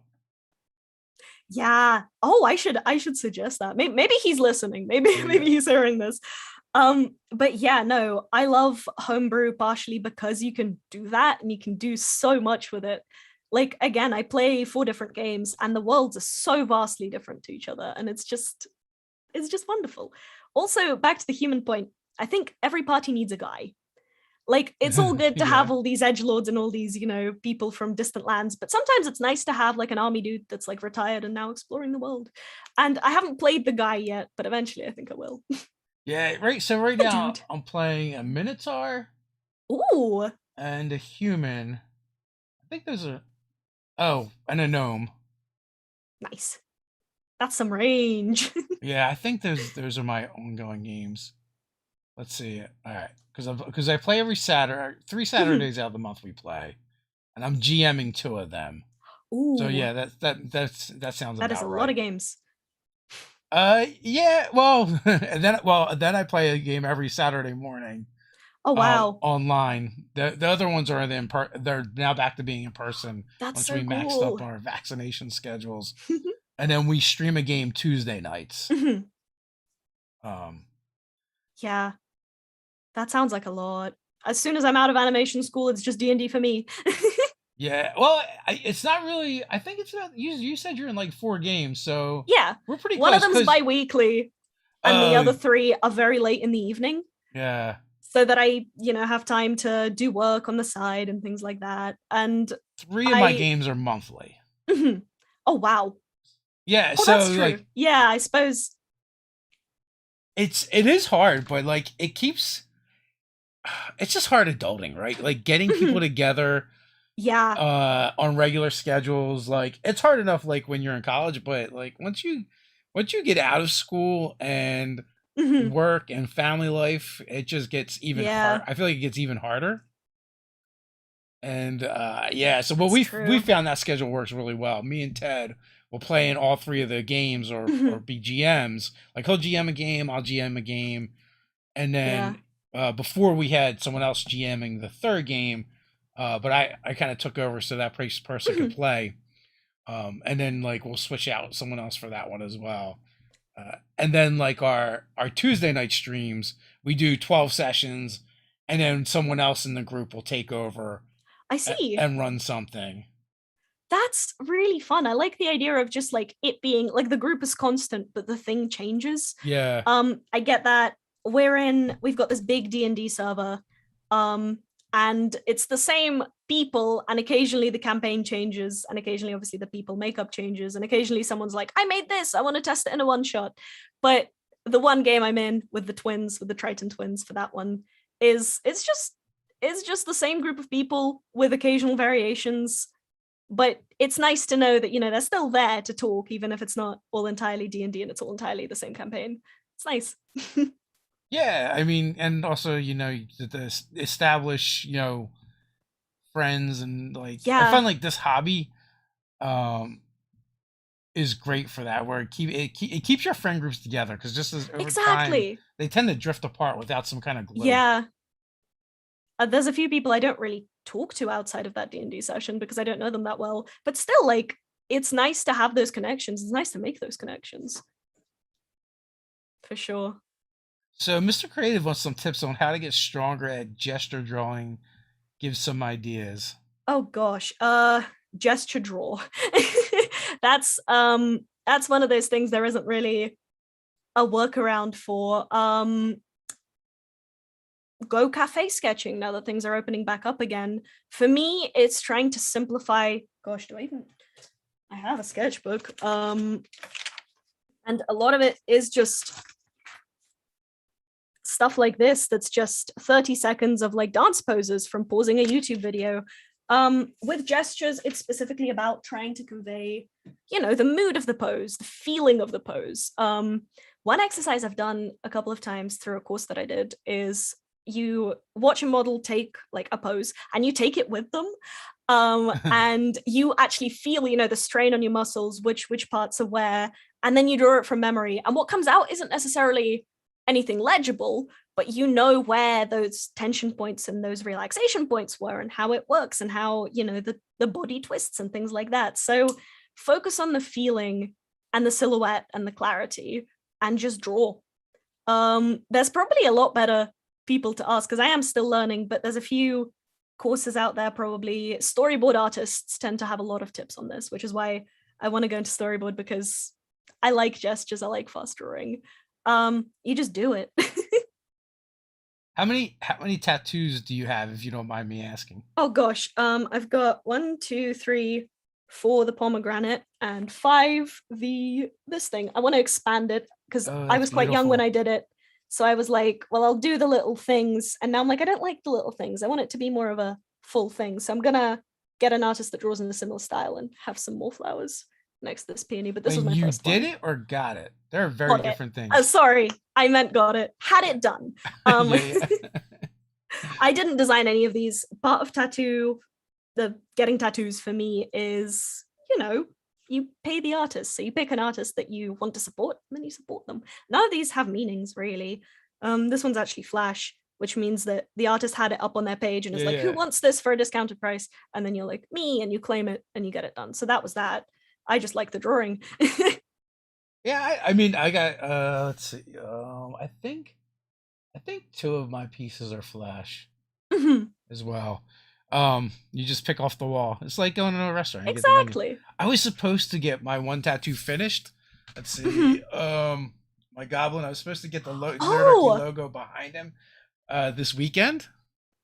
Speaker 2: yeah. Oh, I should suggest that. Maybe he's listening. Maybe maybe
Speaker 1: Yeah.
Speaker 2: he's hearing this. But yeah, no, I love homebrew partially because you can do that and you can do so much with it. Like again, I play 4 different games and the worlds are so vastly different to each other, and it's just wonderful. Also, back to the human point, I think every party needs a guy. Like, it's all good to have
Speaker 1: Yeah.
Speaker 2: all these edgelords and all these, people from distant lands, but sometimes it's nice to have like an army dude that's like retired and now exploring the world. And I haven't played the guy yet, but eventually I think I will.
Speaker 1: Yeah, right. So right
Speaker 2: The
Speaker 1: now
Speaker 2: dude.
Speaker 1: I'm playing a Minotaur
Speaker 2: Ooh,
Speaker 1: and a human. I think there's a and a gnome.
Speaker 2: nice. That's some range.
Speaker 1: Yeah, I think those are my ongoing games. Let's see. All right, because I play every Saturday, 3 Saturdays out of the month we play, and I'm GMing 2 of them. So
Speaker 2: Ooh,
Speaker 1: yeah, that sounds
Speaker 2: that is
Speaker 1: about
Speaker 2: a lot
Speaker 1: right.
Speaker 2: of games.
Speaker 1: Yeah, well, and then I play a game every Saturday morning,
Speaker 2: Oh, wow.
Speaker 1: online. The other ones are they're now back to being in person
Speaker 2: That's
Speaker 1: once
Speaker 2: so
Speaker 1: we maxed up
Speaker 2: cool.
Speaker 1: our vaccination schedules, and then we stream a game Tuesday nights. Um,
Speaker 2: Yeah, that sounds like a lot. As soon as I'm out of animation school, it's just D&D for me.
Speaker 1: yeah, well, it's not really. I think it's not. You said you're in like 4 games, so
Speaker 2: Yeah,
Speaker 1: we're pretty
Speaker 2: one of
Speaker 1: close.
Speaker 2: them's
Speaker 1: Cause
Speaker 2: bi-weekly, and the
Speaker 1: uh,
Speaker 2: other three are very late in the evening,
Speaker 1: yeah,
Speaker 2: so that I, have time to do work on the side and things like that. And
Speaker 1: 3 of my
Speaker 2: I,
Speaker 1: games are monthly.
Speaker 2: oh, wow.
Speaker 1: Yeah,
Speaker 2: Oh, that's
Speaker 1: so
Speaker 2: true.
Speaker 1: like
Speaker 2: Yeah, I suppose.
Speaker 1: it is hard, but like it keeps. It's just hard adulting, right? Like getting people together
Speaker 2: Yeah.
Speaker 1: on regular schedules. Like it's hard enough like when you're in college, but like once you get out of school and work and family life, it just gets even hard.
Speaker 2: Yeah,
Speaker 1: I feel like it gets even harder. And yeah, so but
Speaker 2: that's
Speaker 1: we
Speaker 2: true.
Speaker 1: found that schedule works really well. Me and Ted will play in all 3 of the games or be GMs. Like he'll GM a game, I'll GM a game, and
Speaker 2: Yeah.
Speaker 1: then before we had someone else GMing the third game, but I kind of took over so that person could play, and then like we'll switch out someone else for that one as well. And then like our Tuesday night streams, we do 12 sessions, and then someone else in the group will take over
Speaker 2: I see.
Speaker 1: and run something.
Speaker 2: That's really fun. I like the idea of just like it being like the group is constant, but the thing changes.
Speaker 1: Yeah.
Speaker 2: I get that. We've got this big D&D server. Um, and it's the same people, and occasionally the campaign changes, and occasionally obviously the people makeup changes, and occasionally someone's like, I made this, I want to test it in a one shot. But the one game I'm in with the Triton twins for that one is it's just the same group of people with occasional variations, but it's nice to know that they're still there to talk, even if it's not all entirely D&D and it's all entirely the same campaign. It's nice.
Speaker 1: Yeah, I mean, and also to establish friends, and like I
Speaker 2: Yeah,
Speaker 1: find like this hobby um is great for that, where it keeps your friend groups together, because just as over time
Speaker 2: exactly.
Speaker 1: they tend to drift apart without some kind of glue.
Speaker 2: Yeah, there's a few people I don't really talk to outside of that D&D session because I don't know them that well, but still, like, it's nice to have those connections. It's nice to make those connections for sure.
Speaker 1: So Mr. Creative wants some tips on how to get stronger at gesture drawing. Give some ideas.
Speaker 2: Oh gosh, gesture draw. That's one of those things there isn't really a workaround for. Go cafe sketching now that things are opening back up again. For me, it's trying to simplify. Gosh, I have a sketchbook. And a lot of it is just stuff like this that's just 30 seconds of like dance poses from pausing a YouTube video. With gestures, it's specifically about trying to convey, the mood of the pose, the feeling of the pose. One exercise I've done a couple of times through a course that I did is you watch a model take like a pose and you take it with them. And you actually feel, the strain on your muscles, which parts are where, and then you draw it from memory. And what comes out isn't necessarily anything legible, but where those tension points and those relaxation points were and how it works and how, the body twists and things like that. So focus on the feeling and the silhouette and the clarity and just draw. There's probably a lot better people to ask because I am still learning, but there's a few courses out there. Probably storyboard artists tend to have a lot of tips on this, which is why I want to go into storyboard, because I like gestures, I like fast drawing. You just do it.
Speaker 1: how many tattoos do you have, if you don't mind me asking?
Speaker 2: Oh gosh. I've got one, two, three, four the pomegranate, and five the this thing. I want to expand it because
Speaker 1: Oh,
Speaker 2: I
Speaker 1: that's
Speaker 2: was quite young when
Speaker 1: beautiful.
Speaker 2: I did it. So I was like, well, I'll do the little things. And now I'm like, I don't like the little things. I want it to be more of a full thing. So I'm gonna get an artist that draws in a similar style and have some more flowers next to this peony. But this was
Speaker 1: When
Speaker 2: my
Speaker 1: you
Speaker 2: first
Speaker 1: did
Speaker 2: one.
Speaker 1: it or got it, they're very
Speaker 2: Got it.
Speaker 1: different things.
Speaker 2: Sorry, I meant got it. Had
Speaker 1: Yeah.
Speaker 2: it done. Um,
Speaker 1: Yeah, yeah.
Speaker 2: I didn't design any of these. Part of tattoo, the getting tattoos for me is, you pay the artist. So you pick an artist that you want to support, and then you support them. None of these have meanings really. This one's actually Flash, which means that the artist had it up on their page and is
Speaker 1: Yeah,
Speaker 2: like, who
Speaker 1: yeah.
Speaker 2: wants this for a discounted price? And then you're like, me, and you claim it and you get it done. So that was that. I just like the drawing.
Speaker 1: Yeah, I mean, I got let's see. I think two of my pieces are Flash as well. You just pick off the wall. It's like going to a restaurant. You get the menu.
Speaker 2: Exactly.
Speaker 1: I was supposed to get my one tattoo finished. Let's see. My goblin. I was supposed to get the Nerdarchy
Speaker 2: Oh,
Speaker 1: logo behind him this weekend.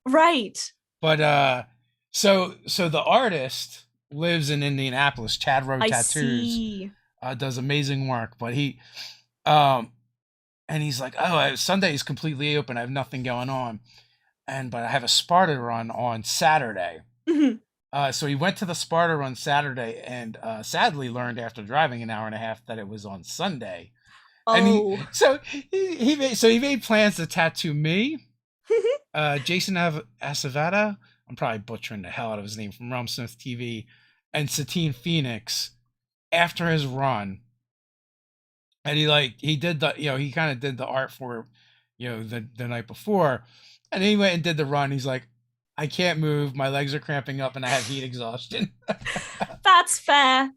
Speaker 2: right.
Speaker 1: But so the artist lives in Indianapolis. Chad Rowe
Speaker 2: I
Speaker 1: Tattoos
Speaker 2: see.
Speaker 1: does amazing work. But um, and he's like, oh, Sunday is completely open. I have nothing going on, but I have a Sparta run on Saturday. So he went to the Sparta run Saturday, and sadly learned after driving an hour and a half that it was on Sunday. And
Speaker 2: Oh.
Speaker 1: he made plans to tattoo me, Jason Acevada. I'm probably butchering the hell out of his name, from Realm Smith TV, and Satine Phoenix after his run. And he did he kind of did the art for the night before, and then he went and did the run. He's like, I can't move, my legs are cramping up, and I have heat exhaustion.
Speaker 2: That's fair.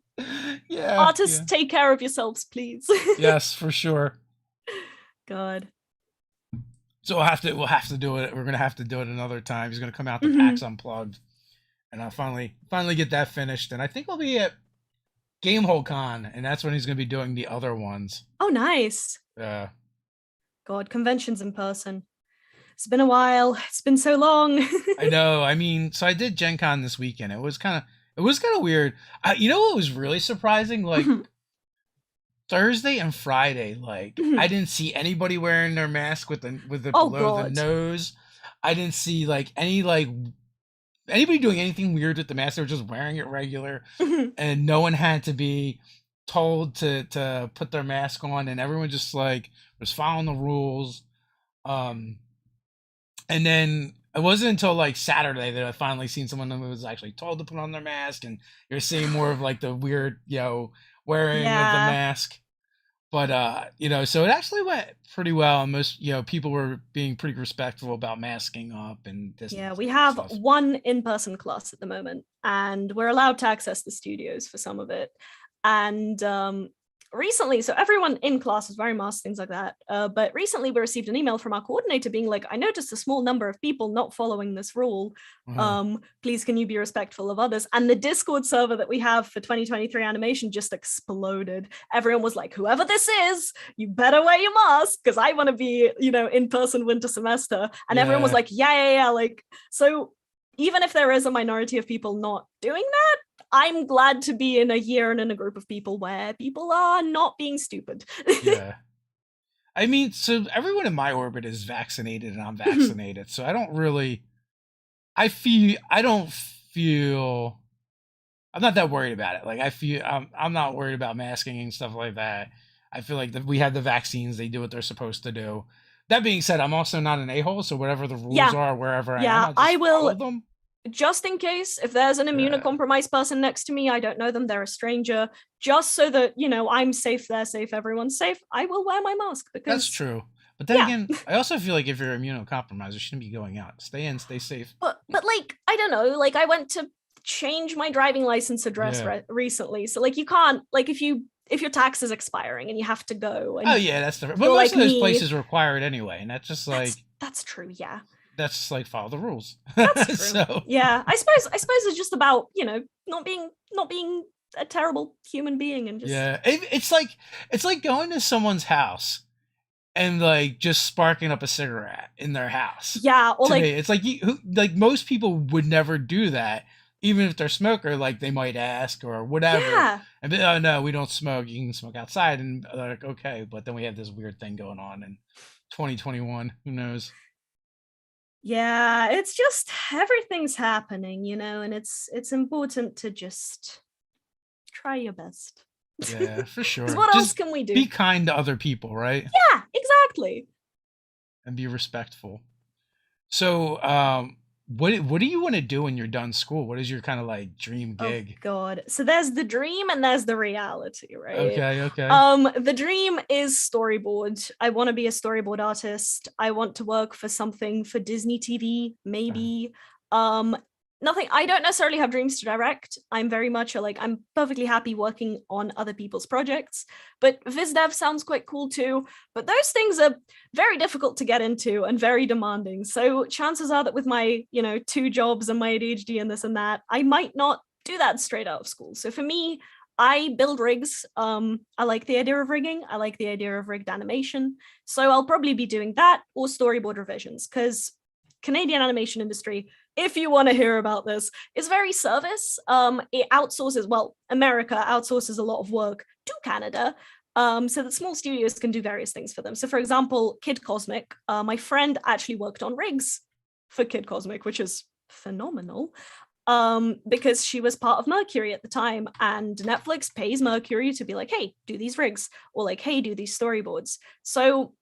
Speaker 1: Yeah,
Speaker 2: Artists,
Speaker 1: yeah.
Speaker 2: take care of yourselves, please.
Speaker 1: Yes, for sure.
Speaker 2: God.
Speaker 1: So we'll have to do it. We're gonna have to do it another time. He's gonna come out to PAX
Speaker 2: Mhm.
Speaker 1: Unplugged, and I'll finally get that finished. And I think we'll be at Gamehole Con, and that's when he's gonna be doing the other ones.
Speaker 2: Oh, nice.
Speaker 1: Yeah.
Speaker 2: God, conventions in person. It's been a while. It's been so long.
Speaker 1: I know. I mean, so I did Gen Con this weekend. It was kind of weird. You know what was really surprising? Like
Speaker 2: Mhm.
Speaker 1: Thursday and Friday, like
Speaker 2: Mhm.
Speaker 1: I didn't see anybody wearing their mask with the
Speaker 2: Oh,
Speaker 1: below the
Speaker 2: God.
Speaker 1: nose. I didn't see like anybody doing anything weird with the mask. They were just wearing it regular,
Speaker 2: Mhm.
Speaker 1: and no one had to be told to put their mask on, and everyone just like was following the rules. Um, and then it wasn't until like Saturday that I finally seen someone who was actually told to put on their mask, and you're seeing more of like the weird, wearing of the
Speaker 2: Yeah.
Speaker 1: mask. But so it actually went pretty well, and most people were being pretty respectful about masking up and
Speaker 2: Yeah,
Speaker 1: distance
Speaker 2: we
Speaker 1: and
Speaker 2: have
Speaker 1: stuff.
Speaker 2: one in-person class at the moment, and we're allowed to access the studios for some of it. And recently, so everyone in class is wearing masks, things like that. But recently, we received an email from our coordinator being like, "I noticed a small number of people not following this rule.
Speaker 1: Uh,
Speaker 2: Please, can you be respectful of others?" And the Discord server that we have for 2023 animation just exploded. Everyone was like, "Whoever this is, you better wear your mask because I want to be, in person winter semester." And everyone was
Speaker 1: yeah,
Speaker 2: like, "Yeah, yeah, yeah." Like, so even if there is a minority of people not doing that, I'm glad to be in a year and in a group of people where people are not being stupid.
Speaker 1: yeah. I mean, so everyone in my orbit is vaccinated, and I'm vaccinated, so I don't feel. I'm not that worried about it. Like I'm not worried about masking and stuff like that. I feel like we have the vaccines; they do what they're supposed to do. That being said, I'm also not an a-hole, so whatever the rules
Speaker 2: Yeah,
Speaker 1: are, wherever I am,
Speaker 2: yeah,
Speaker 1: I'll
Speaker 2: I
Speaker 1: just follow
Speaker 2: will,
Speaker 1: them.
Speaker 2: just in case if there's an
Speaker 1: Yeah,
Speaker 2: immunocompromised person next to me, I don't know them, they're a stranger, just so that, I'm safe, they're safe, everyone's safe, I will wear my mask
Speaker 1: that's
Speaker 2: because,
Speaker 1: true. But then
Speaker 2: yeah.
Speaker 1: again, I also feel like if you're immunocompromised, you shouldn't be going out. Stay in, stay safe.
Speaker 2: But like, I don't know, like I went to change my driving license address
Speaker 1: Yeah.
Speaker 2: recently. So like you can't, like if your tax is expiring and you have to go
Speaker 1: Oh
Speaker 2: and
Speaker 1: yeah, that's different. But
Speaker 2: you're
Speaker 1: most
Speaker 2: like
Speaker 1: of those
Speaker 2: me,
Speaker 1: places require it anyway, and
Speaker 2: that's true, yeah.
Speaker 1: that's just like follow the rules.
Speaker 2: That's true.
Speaker 1: So
Speaker 2: Yeah. I suppose it's just about, not being a terrible human being and just
Speaker 1: yeah, it's like going to someone's house and like just sparking up a cigarette in their house.
Speaker 2: Yeah, or
Speaker 1: To me,
Speaker 2: like,
Speaker 1: it's like like most people would never do that, even if they're a smoker. Like they might ask or whatever,
Speaker 2: yeah,
Speaker 1: and be, oh no, we don't smoke. You can smoke outside, and they're like okay, but then we have this weird thing going on in 2021. Who knows?
Speaker 2: yeah, it's just everything's happening, and it's important to just try your best.
Speaker 1: Yeah, for
Speaker 2: Because
Speaker 1: sure.
Speaker 2: what else
Speaker 1: Just
Speaker 2: can we do?
Speaker 1: be kind to other people, right?
Speaker 2: Yeah, exactly.
Speaker 1: And be respectful. So, what do you want to do when you're done school? What is your kind of like dream
Speaker 2: Oh
Speaker 1: gig?
Speaker 2: God. So there's the dream and there's the reality, right?
Speaker 1: Okay, okay.
Speaker 2: The dream is storyboard. I want to be a storyboard artist. I want to work for something for Disney TV, maybe. Um, Nothing. I don't necessarily have dreams to direct. I'm very much like I'm perfectly happy working on other people's projects, but Viz Dev sounds quite cool too. But those things are very difficult to get into and very demanding. So chances are that with my, 2 jobs and my ADHD and this and that, I might not do that straight out of school. So for me, I build rigs. I like the idea of rigging. I like the idea of rigged animation. So I'll probably be doing that or storyboard revisions because Canadian animation industry, if you want to hear about this, is very service. It outsources, well, America outsources a lot of work to Canada, so that small studios can do various things for them. So, for example, Kid Cosmic, my friend actually worked on rigs for Kid Cosmic, which is phenomenal. Because she was part of Mercury at the time, and Netflix pays Mercury to be like, hey, do these rigs, or like, hey, do these storyboards. So,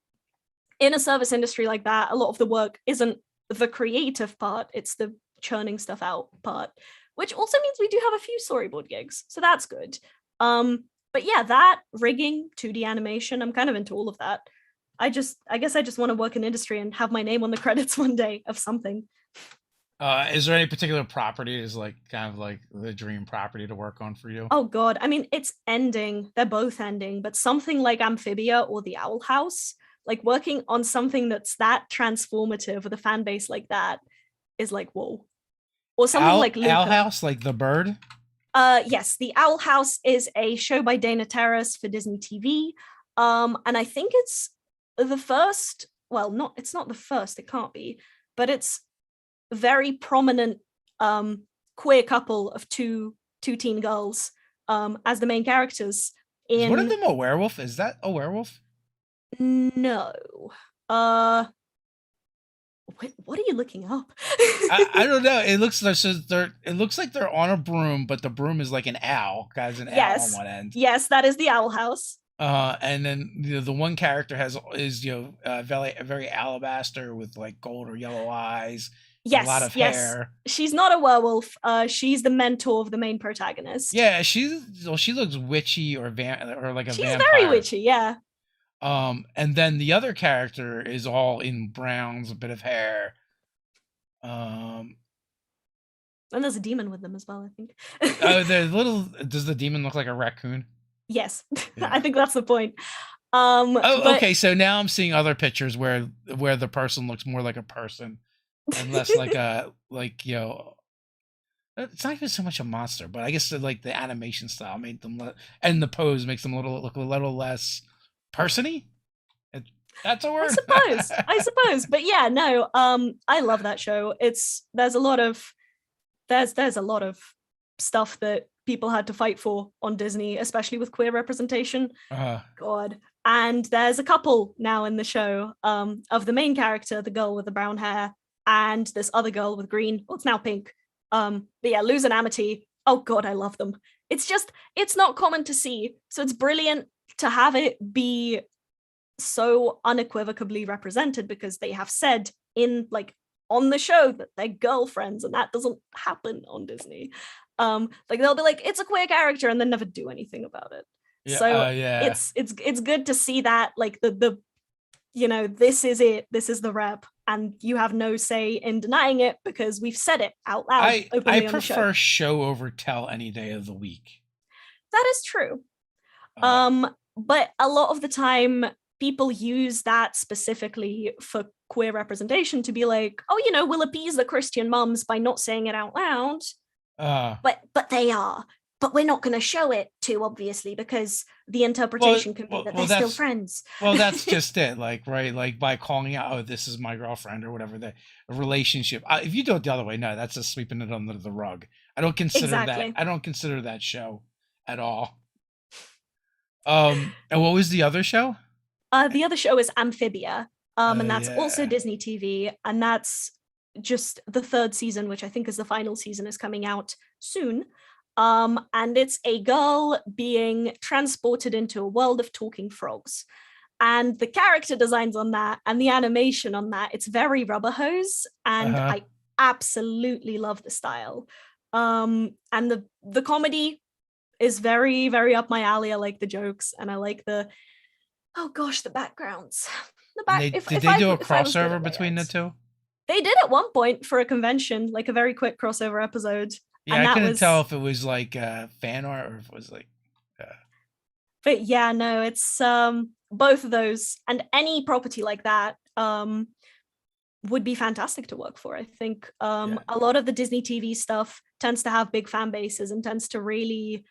Speaker 2: in a service industry like that, a lot of the work isn't the creative part, it's the churning stuff out part, which also means we do have a few storyboard gigs, so that's good. But yeah, that rigging, 2D animation, I'm kind of into all of that. I guess I just want to work in industry and have my name on the credits one day of something.
Speaker 1: Is there any particular property is like kind of like the dream property to work on for you?
Speaker 2: Oh god, I mean, it's ending, they're both ending, but something like Amphibia or the Owl House, like working on something that's that transformative with a fan base like that is like whoa. Or something like
Speaker 1: Owl
Speaker 2: Luca.
Speaker 1: House, like the bird.
Speaker 2: Yes, the Owl House is a show by Dana Terrace for Disney TV. And I think it's the first, well, it's not the first, it can't be, but it's very prominent queer couple of two teen girls as the main characters
Speaker 1: Is one of
Speaker 2: in
Speaker 1: them a werewolf? Is that a werewolf?
Speaker 2: no. Uh what are you looking up?
Speaker 1: I don't know. It looks like so it looks like they're on a broom, but the broom is like an owl. Has an owl on
Speaker 2: Yes.
Speaker 1: one end.
Speaker 2: Yes, that is the Owl House.
Speaker 1: And then the one character is very alabaster with like gold or yellow eyes and a lot
Speaker 2: Yes,
Speaker 1: of
Speaker 2: yes.
Speaker 1: hair.
Speaker 2: She's not a werewolf. She's the mentor of the main protagonist.
Speaker 1: Yeah, she looks witchy or like a
Speaker 2: She's very
Speaker 1: vampire.
Speaker 2: witchy, yeah.
Speaker 1: And then the other character is all in browns, a bit of hair.
Speaker 2: And there's a demon with them as well, I think.
Speaker 1: Oh, the little. Does the demon look like a raccoon?
Speaker 2: Yes,
Speaker 1: Yeah.
Speaker 2: I think that's the point.
Speaker 1: Oh,
Speaker 2: But
Speaker 1: okay. So now I'm seeing other pictures where the person looks more like a person and less like a it's not even so much a monster, but I guess like the animation style made them and the pose makes them look a little less persony. It, that's a word.
Speaker 2: I suppose. But yeah, no, I love that show. There's a lot of there's a lot of stuff that people had to fight for on Disney, especially with queer representation. God. And there's a couple now in the show of the main character, the girl with the brown hair, and this other girl with green. Well, it's now pink. But yeah, Luz and Amity. Oh God, I love them. It's not common to see. So it's brilliant to have it be so unequivocally represented because they have said in like on the show that they're girlfriends, and that doesn't happen on Disney. Like they'll be like, it's a queer character, and then never do anything about it.
Speaker 1: Yeah.
Speaker 2: So
Speaker 1: Yeah.
Speaker 2: it's good to see that like the this is it, this is the rep, and you have no say in denying it because we've said it out loud
Speaker 1: I
Speaker 2: openly on the show.
Speaker 1: prefer show over tell any day of the week.
Speaker 2: That is true. But a lot of the time people use that specifically for queer representation to be like, oh, we'll appease the Christian mums by not saying it out loud. But they are. but we're not going to show it too, obviously, because the
Speaker 1: Well,
Speaker 2: interpretation can be
Speaker 1: well,
Speaker 2: that
Speaker 1: well,
Speaker 2: they're still
Speaker 1: that's
Speaker 2: friends.
Speaker 1: well, that's just it. Like, right, like by calling out, "Oh, this is my girlfriend" or whatever the relationship. If you do it the other way, no, that's just sweeping it under the rug. I don't consider that.
Speaker 2: Exactly.
Speaker 1: I don't consider that show at all. And what was the other show?
Speaker 2: The other show is Amphibia, and that's also
Speaker 1: Yeah.
Speaker 2: Disney TV, and that's just the third season, which I think is the final season, is coming out soon. And it's a girl being transported into a world of talking frogs. And the character designs on that and the animation on that, it's very rubber hose,
Speaker 1: Uh
Speaker 2: and
Speaker 1: huh.
Speaker 2: I absolutely love the style. And the comedy is very, very up my alley. I like the jokes and I like the, oh gosh, the backgrounds. The
Speaker 1: And
Speaker 2: back,
Speaker 1: they did they do a
Speaker 2: if I was good
Speaker 1: crossover
Speaker 2: at
Speaker 1: between the
Speaker 2: layouts.
Speaker 1: two?
Speaker 2: They did at one point for a convention, like a very quick crossover episode.
Speaker 1: Yeah,
Speaker 2: And
Speaker 1: I
Speaker 2: that
Speaker 1: couldn't tell
Speaker 2: was,
Speaker 1: if it was like fan art or if it was like.
Speaker 2: but yeah, no, it's both of those, and any property like that would be fantastic to work for. I think
Speaker 1: Yeah.
Speaker 2: a lot of the Disney TV stuff tends to have big fan bases and tends to really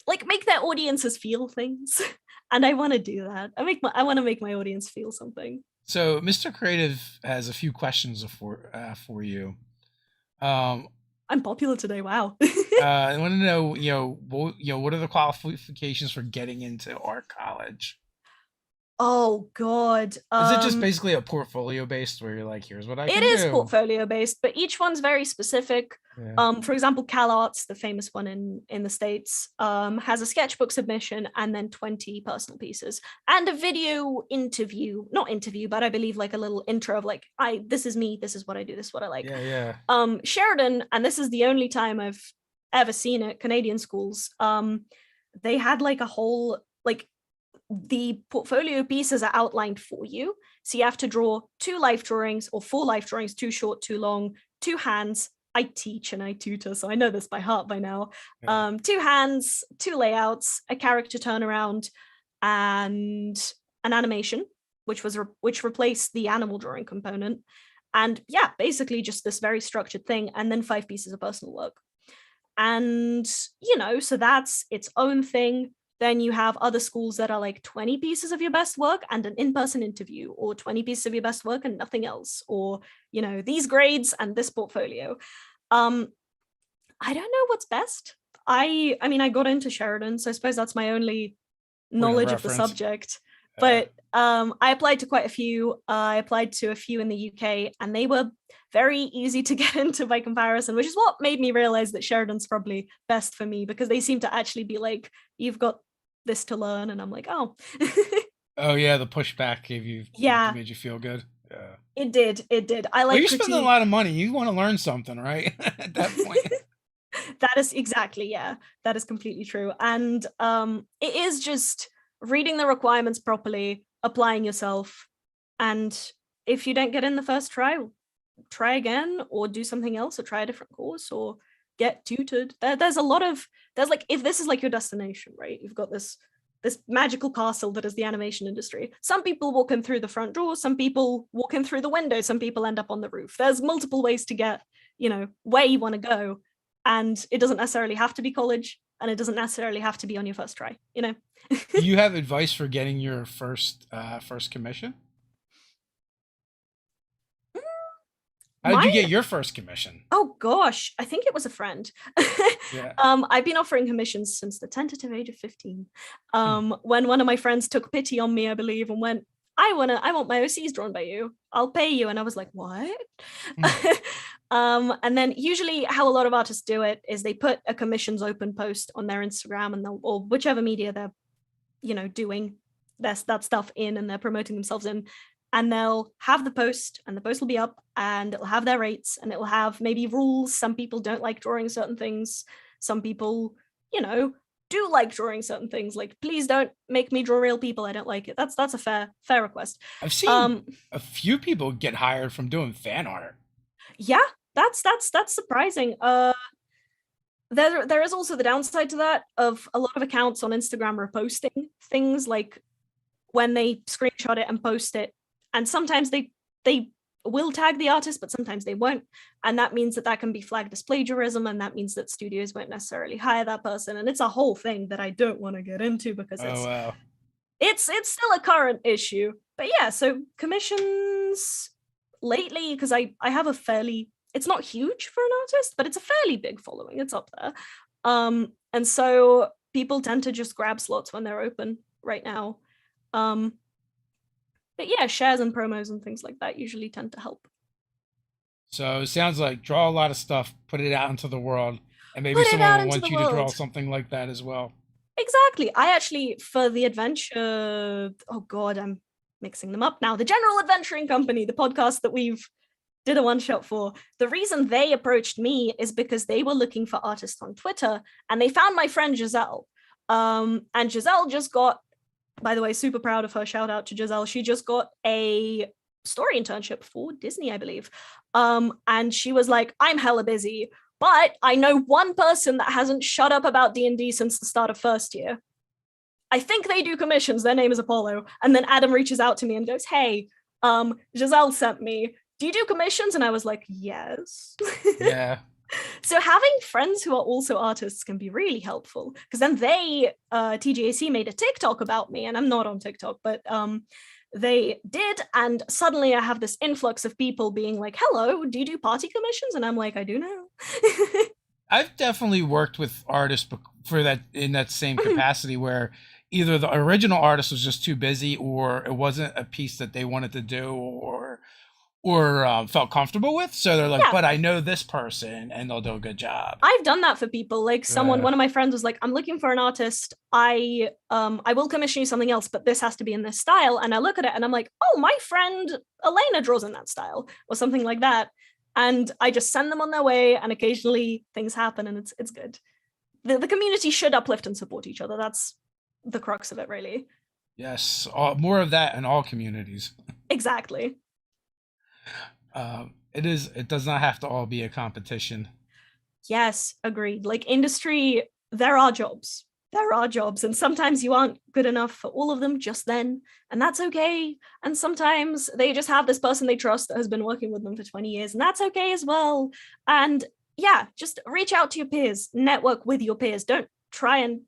Speaker 2: like make their audiences feel things. And I want to do that. I want to make my audience feel something.
Speaker 1: So, Mr. Creative has a few questions for you. Um,
Speaker 2: I'm popular today. Wow.
Speaker 1: I want to know, what are the qualifications for getting into art college?
Speaker 2: Oh god.
Speaker 1: Is it just basically a portfolio based where you're like, here's what I
Speaker 2: It
Speaker 1: can
Speaker 2: is
Speaker 1: do?
Speaker 2: portfolio based, but each one's very specific.
Speaker 1: Yeah.
Speaker 2: For example, CalArts, the famous one in the States, has a sketchbook submission and then 20 personal pieces and a video interview, not interview, but I believe like a little intro of like, this is me, this is what I do, this is what I like.
Speaker 1: Yeah, yeah.
Speaker 2: Sheridan, and this is the only time I've ever seen it, Canadian schools, they had like a whole like the portfolio pieces are outlined for you. So you have to draw 2 life drawings or 4 life drawings, too short, too long, 2 hands. I teach and I tutor, so I know this by heart by now.
Speaker 1: Yeah.
Speaker 2: 2 hands, 2 layouts, a character turnaround, and an animation, which replaced the animal drawing component. And yeah, basically just this very structured thing, and then 5 pieces of personal work. And so that's its own thing. Then you have other schools that are like 20 pieces of your best work and an in-person interview, or 20 pieces of your best work and nothing else, or these grades and this portfolio. I don't know what's best. I mean, I got into Sheridan, so I suppose that's my only
Speaker 1: Point of
Speaker 2: knowledge of the
Speaker 1: reference.
Speaker 2: subject. But I applied to quite a few. I applied to a few in the UK, and they were very easy to get into by comparison, which is what made me realize that Sheridan's probably best for me, because they seem to actually be like, you've got this to learn, and I'm like, oh.
Speaker 1: Oh yeah, the pushback gave you
Speaker 2: Yeah,
Speaker 1: made you feel good. Yeah.
Speaker 2: it did. I
Speaker 1: Well,
Speaker 2: like
Speaker 1: you're spending a
Speaker 2: critique.
Speaker 1: lot of money. You want to learn something, right? At that point.
Speaker 2: That is exactly, yeah, that is completely true. And it is just reading the requirements properly, applying yourself, and if you don't get in the first try again, or do something else, or try a different course, or get tutored. There's like, if this is like your destination, right, you've got this magical castle that is the animation industry. Some people walk in through the front door, some people walk in through the window, some people end up on the roof. There's multiple ways to get where you want to go, and it doesn't necessarily have to be college, and it doesn't necessarily have to be on your first try.
Speaker 1: Do you have advice for getting your first commission? How did you
Speaker 2: Mine,
Speaker 1: get your first commission?
Speaker 2: oh gosh, I think it was a friend.
Speaker 1: Yeah.
Speaker 2: I've been offering commissions since the tentative age of 15.
Speaker 1: Hmm.
Speaker 2: When one of my friends took pity on me, I believe, and went, I want my OCs drawn by you. I'll pay you. And I was like, what?
Speaker 1: Hmm.
Speaker 2: And then usually how a lot of artists do it is they put a commissions open post on their Instagram, and they'll, or whichever media they're, doing that stuff in, and they're promoting themselves in, and they'll have the post, and the post will be up, and it'll have their rates, and it will have maybe rules. Some people don't like drawing certain things. Some people, do like drawing certain things. Like, please don't make me draw real people. I don't like it. That's a fair request.
Speaker 1: I've seen
Speaker 2: Um,
Speaker 1: a few people get hired from doing fan art.
Speaker 2: yeah, that's surprising. There is also the downside to that, of a lot of accounts on Instagram reposting things, like when they screenshot it and post it, and sometimes they will tag the artist, but sometimes they won't. And that means that that can be flagged as plagiarism. And that means that studios won't necessarily hire that person. And it's a whole thing that I don't want to get into because
Speaker 1: Oh wow.
Speaker 2: it's still a current issue. But yeah, so commissions lately, because I have a fairly, it's not huge for an artist, but it's a fairly big following. It's up there. And so people tend to just grab slots when they're open right now. But yeah, shares and promos and things like that usually tend to help.
Speaker 1: So it sounds like draw a lot of stuff, put it out into the world, and maybe
Speaker 2: Put it
Speaker 1: someone
Speaker 2: out
Speaker 1: will
Speaker 2: into the
Speaker 1: want you to draw
Speaker 2: world.
Speaker 1: something like that as well.
Speaker 2: Exactly. I actually, for the adventure, oh God, I'm mixing them up now. The General Adventuring Company, the podcast that we've did a one shot for, the reason they approached me is because they were looking for artists on Twitter and they found my friend Giselle. And Giselle just got, by the way, super proud of her. Shout out to Giselle. She just got a story internship for Disney, I believe. And she was like, I'm hella busy, but I know one person that hasn't shut up about D&D since the start of first year. I think they do commissions. Their name is Apollo. And then Adam reaches out to me and goes, hey, Giselle sent me. Do you do commissions? And I was like, yes.
Speaker 1: Yeah.
Speaker 2: So having friends who are also artists can be really helpful because then they, TGAC made a TikTok about me, and I'm not on TikTok, but they did, and suddenly I have this influx of people being like, hello, do you do party commissions? And I'm like, I do now.
Speaker 1: I've definitely worked with artists for that in that same capacity where either the original artist was just too busy or it wasn't a piece that they wanted to do or felt comfortable with. So they're like,
Speaker 2: Yeah,
Speaker 1: but I know this person and they'll do a good job.
Speaker 2: I've done that for people. Like one of my friends was like, I'm looking for an artist. I will commission you something else, but this has to be in this style. And I look at it and I'm like, oh, my friend Elena draws in that style or something like that. And I just send them on their way, and occasionally things happen, and it's good. The community should uplift and support each other. That's the crux of it, really.
Speaker 1: Yes, more of that in all communities.
Speaker 2: Exactly.
Speaker 1: It is. It does not have to all be a competition.
Speaker 2: Yes, agreed. Like industry, there are jobs. There are jobs, and sometimes you aren't good enough for all of them just then, and that's okay. And sometimes they just have this person they trust that has been working with them for 20 years, and that's okay as well. And yeah, just reach out to your peers, network with your peers. Don't try and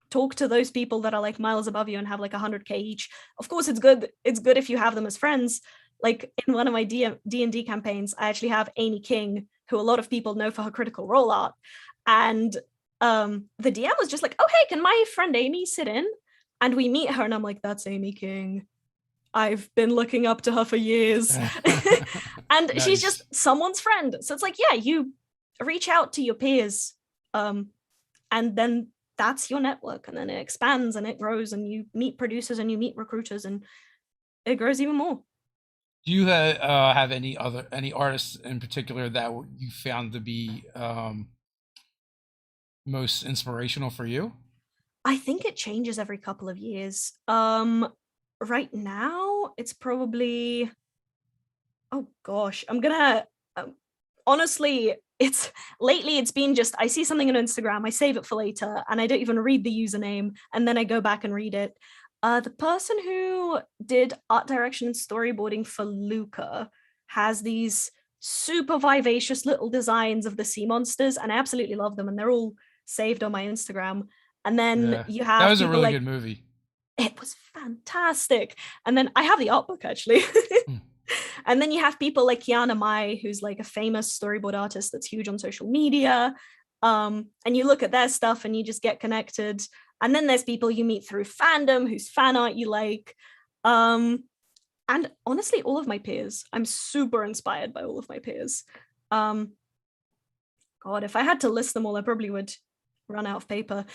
Speaker 2: talk to those people that are like miles above you and have like 100K each. Of course, it's good. It's good if you have them as friends. Like in one of my D&D campaigns, I actually have Amy King, who a lot of people know for her Critical Role art. And the DM was just like, oh, hey, can my friend Amy sit in? And we meet her and I'm like, that's Amy King. I've been looking up to her for years. And nice. She's just someone's friend. So it's like, yeah, you reach out to your peers. And then that's your network. And then it expands and it grows and you meet producers and you meet recruiters and it grows even more.
Speaker 1: Do you have any artists in particular that you found to be most inspirational for you?
Speaker 2: I think it changes every couple of years. Right now, it's probably, oh gosh, I'm gonna honestly, it's lately it's been just I see something on Instagram, I save it for later, and I don't even read the username, and then I go back and read it. The person who did art direction and storyboarding for Luca has these super vivacious little designs of the sea monsters, and I absolutely love them, and they're all saved on my Instagram. And then you have
Speaker 1: that was a really good movie.
Speaker 2: It was fantastic. And then I have the art book actually. And then you have people like Kiana Mai, who's like a famous storyboard artist that's huge on social media. And you look at their stuff and you just get connected. And then there's people you meet through fandom whose fan art you like. And honestly, all of my peers, I'm super inspired by all of my peers. God, if I had to list them all, I probably would run out of paper.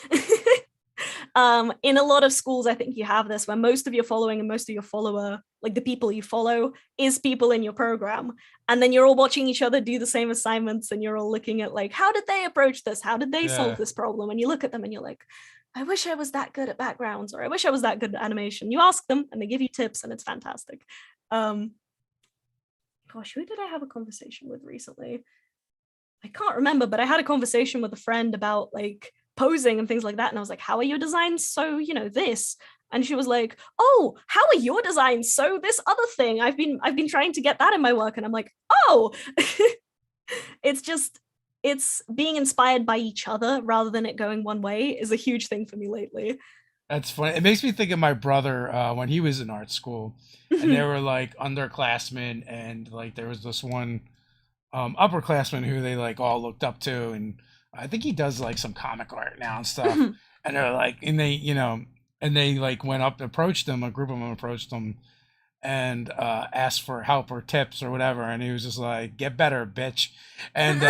Speaker 2: In a lot of schools, I think you have this where most of your following and most of your follower, like the people you follow, is people in your program. And then you're all watching each other do the same assignments and you're all looking at like, how did they approach this? How did they solve this problem? And you look at them and you're like, I wish I was that good at backgrounds, or I wish I was that good at animation. You ask them and they give you tips and it's fantastic. Gosh, who did I have a conversation with recently? I can't remember, but I had a conversation with a friend about like posing and things like that. And I was like, how are your designs so, this? and she was like, "Oh, how are your designs? So this other thing, I've been trying to get that in my work." And I'm like, "Oh." It's just, it's being inspired by each other rather than it going one way is a huge thing for me lately.
Speaker 1: That's funny. It makes me think of my brother when he was in art school, and they were like underclassmen, and like there was this one upperclassman who they like all looked up to, and I think he does like some comic art now and stuff. And they're like, and they, and they like went up, approached him, a group of them approached him, and asked for help or tips or whatever, and he was just like, "Get better, bitch," and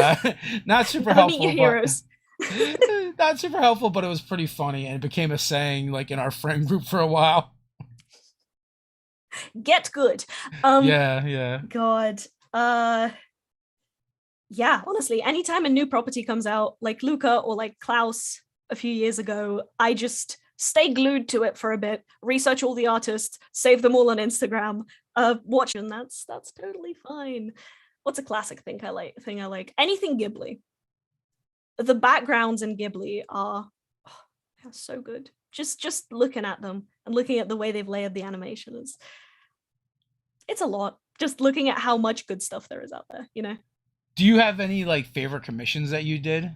Speaker 1: not super
Speaker 2: Never meet your
Speaker 1: helpful, but
Speaker 2: heroes.
Speaker 1: not super helpful, but it was pretty funny, and it became a saying like in our friend group for a while.
Speaker 2: Get good. Um,
Speaker 1: Yeah, yeah,
Speaker 2: God. Uh, yeah, honestly, anytime a new property comes out, like Luca or like Klaus a few years ago, I just stay glued to it for a bit, research all the artists, save them all on Instagram, watch, and that's totally fine. What's a classic thing I like? Thing I like? Anything Ghibli. The backgrounds in Ghibli are, oh, they're so good. Just looking at them and looking at the way they've layered the animation is, it's a lot. Just looking at how much good stuff there is out there, you know.
Speaker 1: Do you have any like favorite commissions that you did?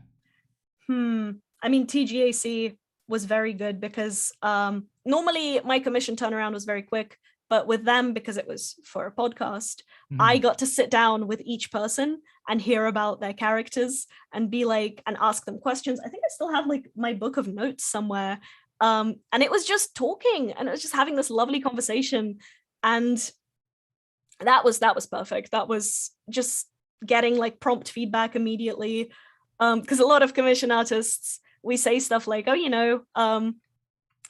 Speaker 2: Hmm. I mean, TGAC was very good because normally my commission turnaround was very quick, but with them, because it was for a podcast, I
Speaker 1: Mhm.
Speaker 2: got to sit down with each person and hear about their characters and be like, and ask them questions. I think I still have like my book of notes somewhere. And it was just talking and it was just having this lovely conversation. And that was perfect. That was just getting like prompt feedback immediately. Because a lot of commission artists, we say stuff like, "Oh,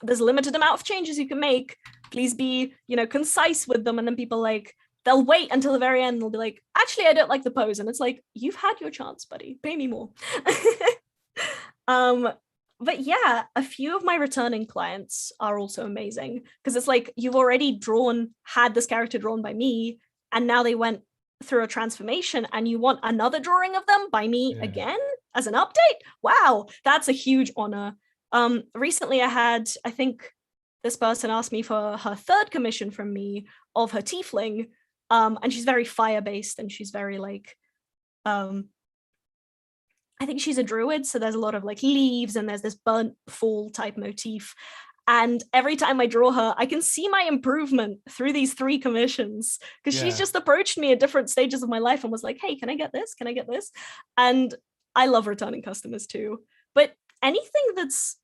Speaker 2: there's a limited amount of changes you can make. Please be, concise with them." And then people like, they'll wait until the very end and they'll be like, "Actually, I don't like the pose." And it's like, you've had your chance, buddy. Pay me more. um, but yeah, a few of my returning clients are also amazing because it's like you've already had this character drawn by me, and now they went through a transformation and you want another drawing of them by me
Speaker 1: Yeah.
Speaker 2: again as an update. Wow, that's a huge honor. Recently I think this person asked me for her third commission from me of her tiefling. And she's very fire based and she's very like, um, I think she's a druid, so there's a lot of like leaves and there's this burnt fall type motif. And every time I draw her, I can see my improvement through these three commissions because she's
Speaker 1: Yeah.
Speaker 2: just approached me at different stages of my life and was like, "Hey, can I get this? Can I get this?" And I love returning customers too. But anything that's,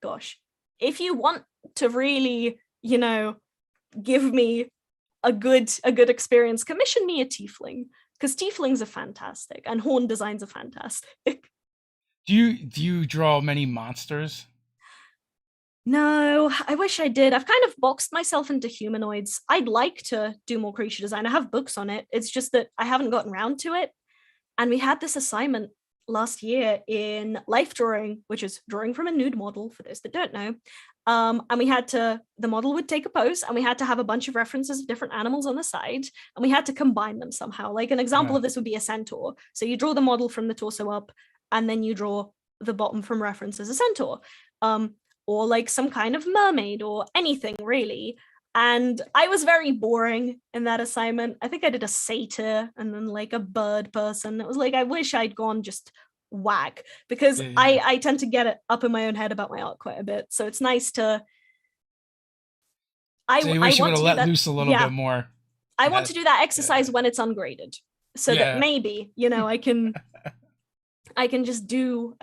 Speaker 2: gosh, if you want to really, give me a good experience, commission me a tiefling because tieflings are fantastic and horn designs are fantastic.
Speaker 1: Do you draw many monsters?
Speaker 2: No, I wish I did. I've kind of boxed myself into humanoids. I'd like to do more creature design. I have books on it. It's just that I haven't gotten around to it. And we had this assignment last year in life drawing, which is drawing from a nude model, for those that don't know. And the model would take a pose, and we had to have a bunch of references of different animals on the side, and we had to combine them somehow. Like an example
Speaker 1: Uh,
Speaker 2: of this would be a centaur. So you draw the model from the torso up, and then you draw the bottom from reference as a centaur. Um, or like some kind of mermaid or anything really. And I was very boring in that assignment. I think I did a satyr and then like a bird person. It was like I wish I'd gone just whack because
Speaker 1: yeah, yeah.
Speaker 2: I tend to get it up in my own head about my art quite a bit. So it's nice to
Speaker 1: So you
Speaker 2: I
Speaker 1: wish you would
Speaker 2: want
Speaker 1: have
Speaker 2: to do
Speaker 1: let
Speaker 2: that.
Speaker 1: loose a little
Speaker 2: Yeah,
Speaker 1: bit more.
Speaker 2: I want to
Speaker 1: That,
Speaker 2: do that exercise
Speaker 1: yeah,
Speaker 2: when it's ungraded so that
Speaker 1: yeah.
Speaker 2: maybe, I can just do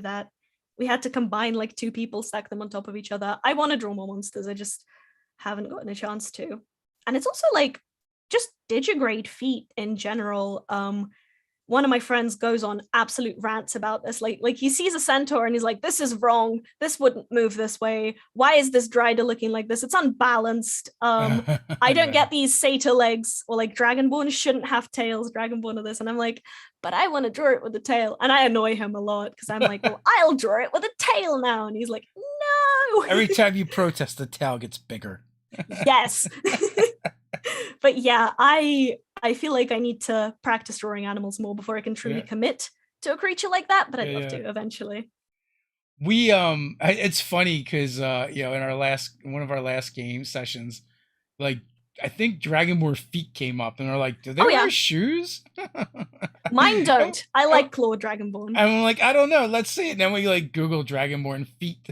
Speaker 2: that. We had to combine like two people, stack them on top of each other. I want to draw more monsters. I just haven't gotten a chance to. And it's also like just digigrade feet in general. One of my friends goes on absolute rants about this. Like he sees a centaur and he's like, "This is wrong. This wouldn't move this way. Why is this drider looking like this? It's unbalanced. I don't
Speaker 1: Yeah.
Speaker 2: get these satyr legs, or like dragonborn shouldn't have tails. Dragonborn are this." And I'm like, "But I want to draw it with a tail." And I annoy him a lot because I'm like, "Well, I'll draw it with a tail now." And he's like, "No."
Speaker 1: Every time you protest, the tail gets bigger.
Speaker 2: Yes. But yeah, I feel like I need to practice drawing animals more before I can truly
Speaker 1: Yeah,
Speaker 2: commit to a creature like that, but
Speaker 1: yeah,
Speaker 2: I'd love
Speaker 1: yeah.
Speaker 2: to eventually.
Speaker 1: it's funny because in our last one of our last game sessions, like I think Dragonborn feet came up and they're like, do they
Speaker 2: Oh
Speaker 1: wear
Speaker 2: yeah,
Speaker 1: shoes?
Speaker 2: mine
Speaker 1: and,
Speaker 2: don't. I
Speaker 1: and
Speaker 2: like Claw Dragonborn.
Speaker 1: I'm like, I don't know, let's see. And then we like Google Dragonborn feet.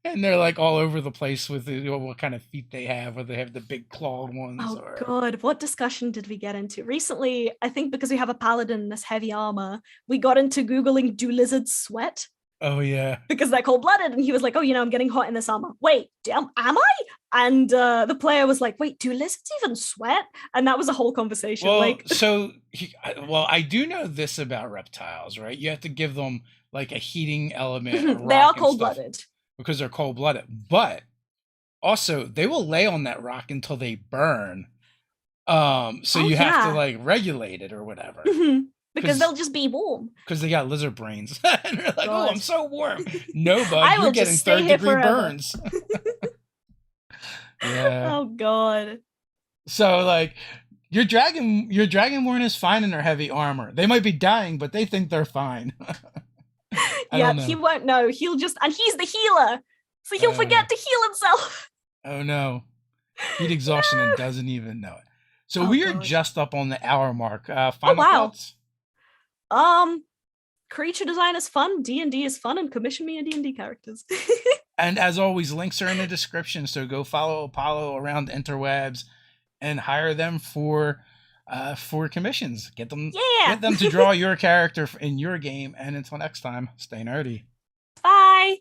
Speaker 1: And they're like all over the place with what kind of feet they have, whether they have the big clawed ones
Speaker 2: Oh
Speaker 1: or
Speaker 2: god, what discussion did we get into recently? I think because we have a paladin in this heavy armor, we got into googling do lizards sweat
Speaker 1: oh yeah.
Speaker 2: because they're cold-blooded, and he was like, "Oh, I'm getting hot in this armor." Wait, am I? And the player was like, "Wait, do lizards even sweat?" And that was a whole conversation.
Speaker 1: Well,
Speaker 2: Like,
Speaker 1: so I do know this about reptiles, right? You have to give them like a heating element, a
Speaker 2: they are
Speaker 1: rock and stuff
Speaker 2: cold-blooded.
Speaker 1: because they're cold blooded. But also, they will lay on that rock until they burn. So
Speaker 2: Oh
Speaker 1: you have to
Speaker 2: yeah,
Speaker 1: like regulate it or whatever
Speaker 2: because
Speaker 1: because
Speaker 2: they'll just be warm.
Speaker 1: they got lizard brains and they're like, oh,
Speaker 2: God,
Speaker 1: I'm so warm. No, bud,
Speaker 2: I
Speaker 1: you're
Speaker 2: will just
Speaker 1: getting
Speaker 2: stay
Speaker 1: third
Speaker 2: here
Speaker 1: degree
Speaker 2: forever.
Speaker 1: burns. Yeah.
Speaker 2: Oh god.
Speaker 1: So like your dragonborn is fine in their heavy armor. They might be dying, but they think they're fine. I
Speaker 2: Yeah,
Speaker 1: don't
Speaker 2: he
Speaker 1: know.
Speaker 2: won't know. He'll just, and he's the healer, so he'll
Speaker 1: Uh,
Speaker 2: forget to heal himself.
Speaker 1: oh no. Heat exhaustion and doesn't even know it. So
Speaker 2: Oh
Speaker 1: we are
Speaker 2: god.
Speaker 1: just up on the hour mark.
Speaker 2: Oh
Speaker 1: Final
Speaker 2: wow.
Speaker 1: thoughts?
Speaker 2: Um, creature design is fun. D&D is fun, and commission me a D&D characters.
Speaker 1: And as always, links are in the description. So go follow Apollo around the interwebs and hire them for commissions.
Speaker 2: Yeah.
Speaker 1: Get them to draw your character in your game. And until next time, stay nerdy.
Speaker 2: Bye.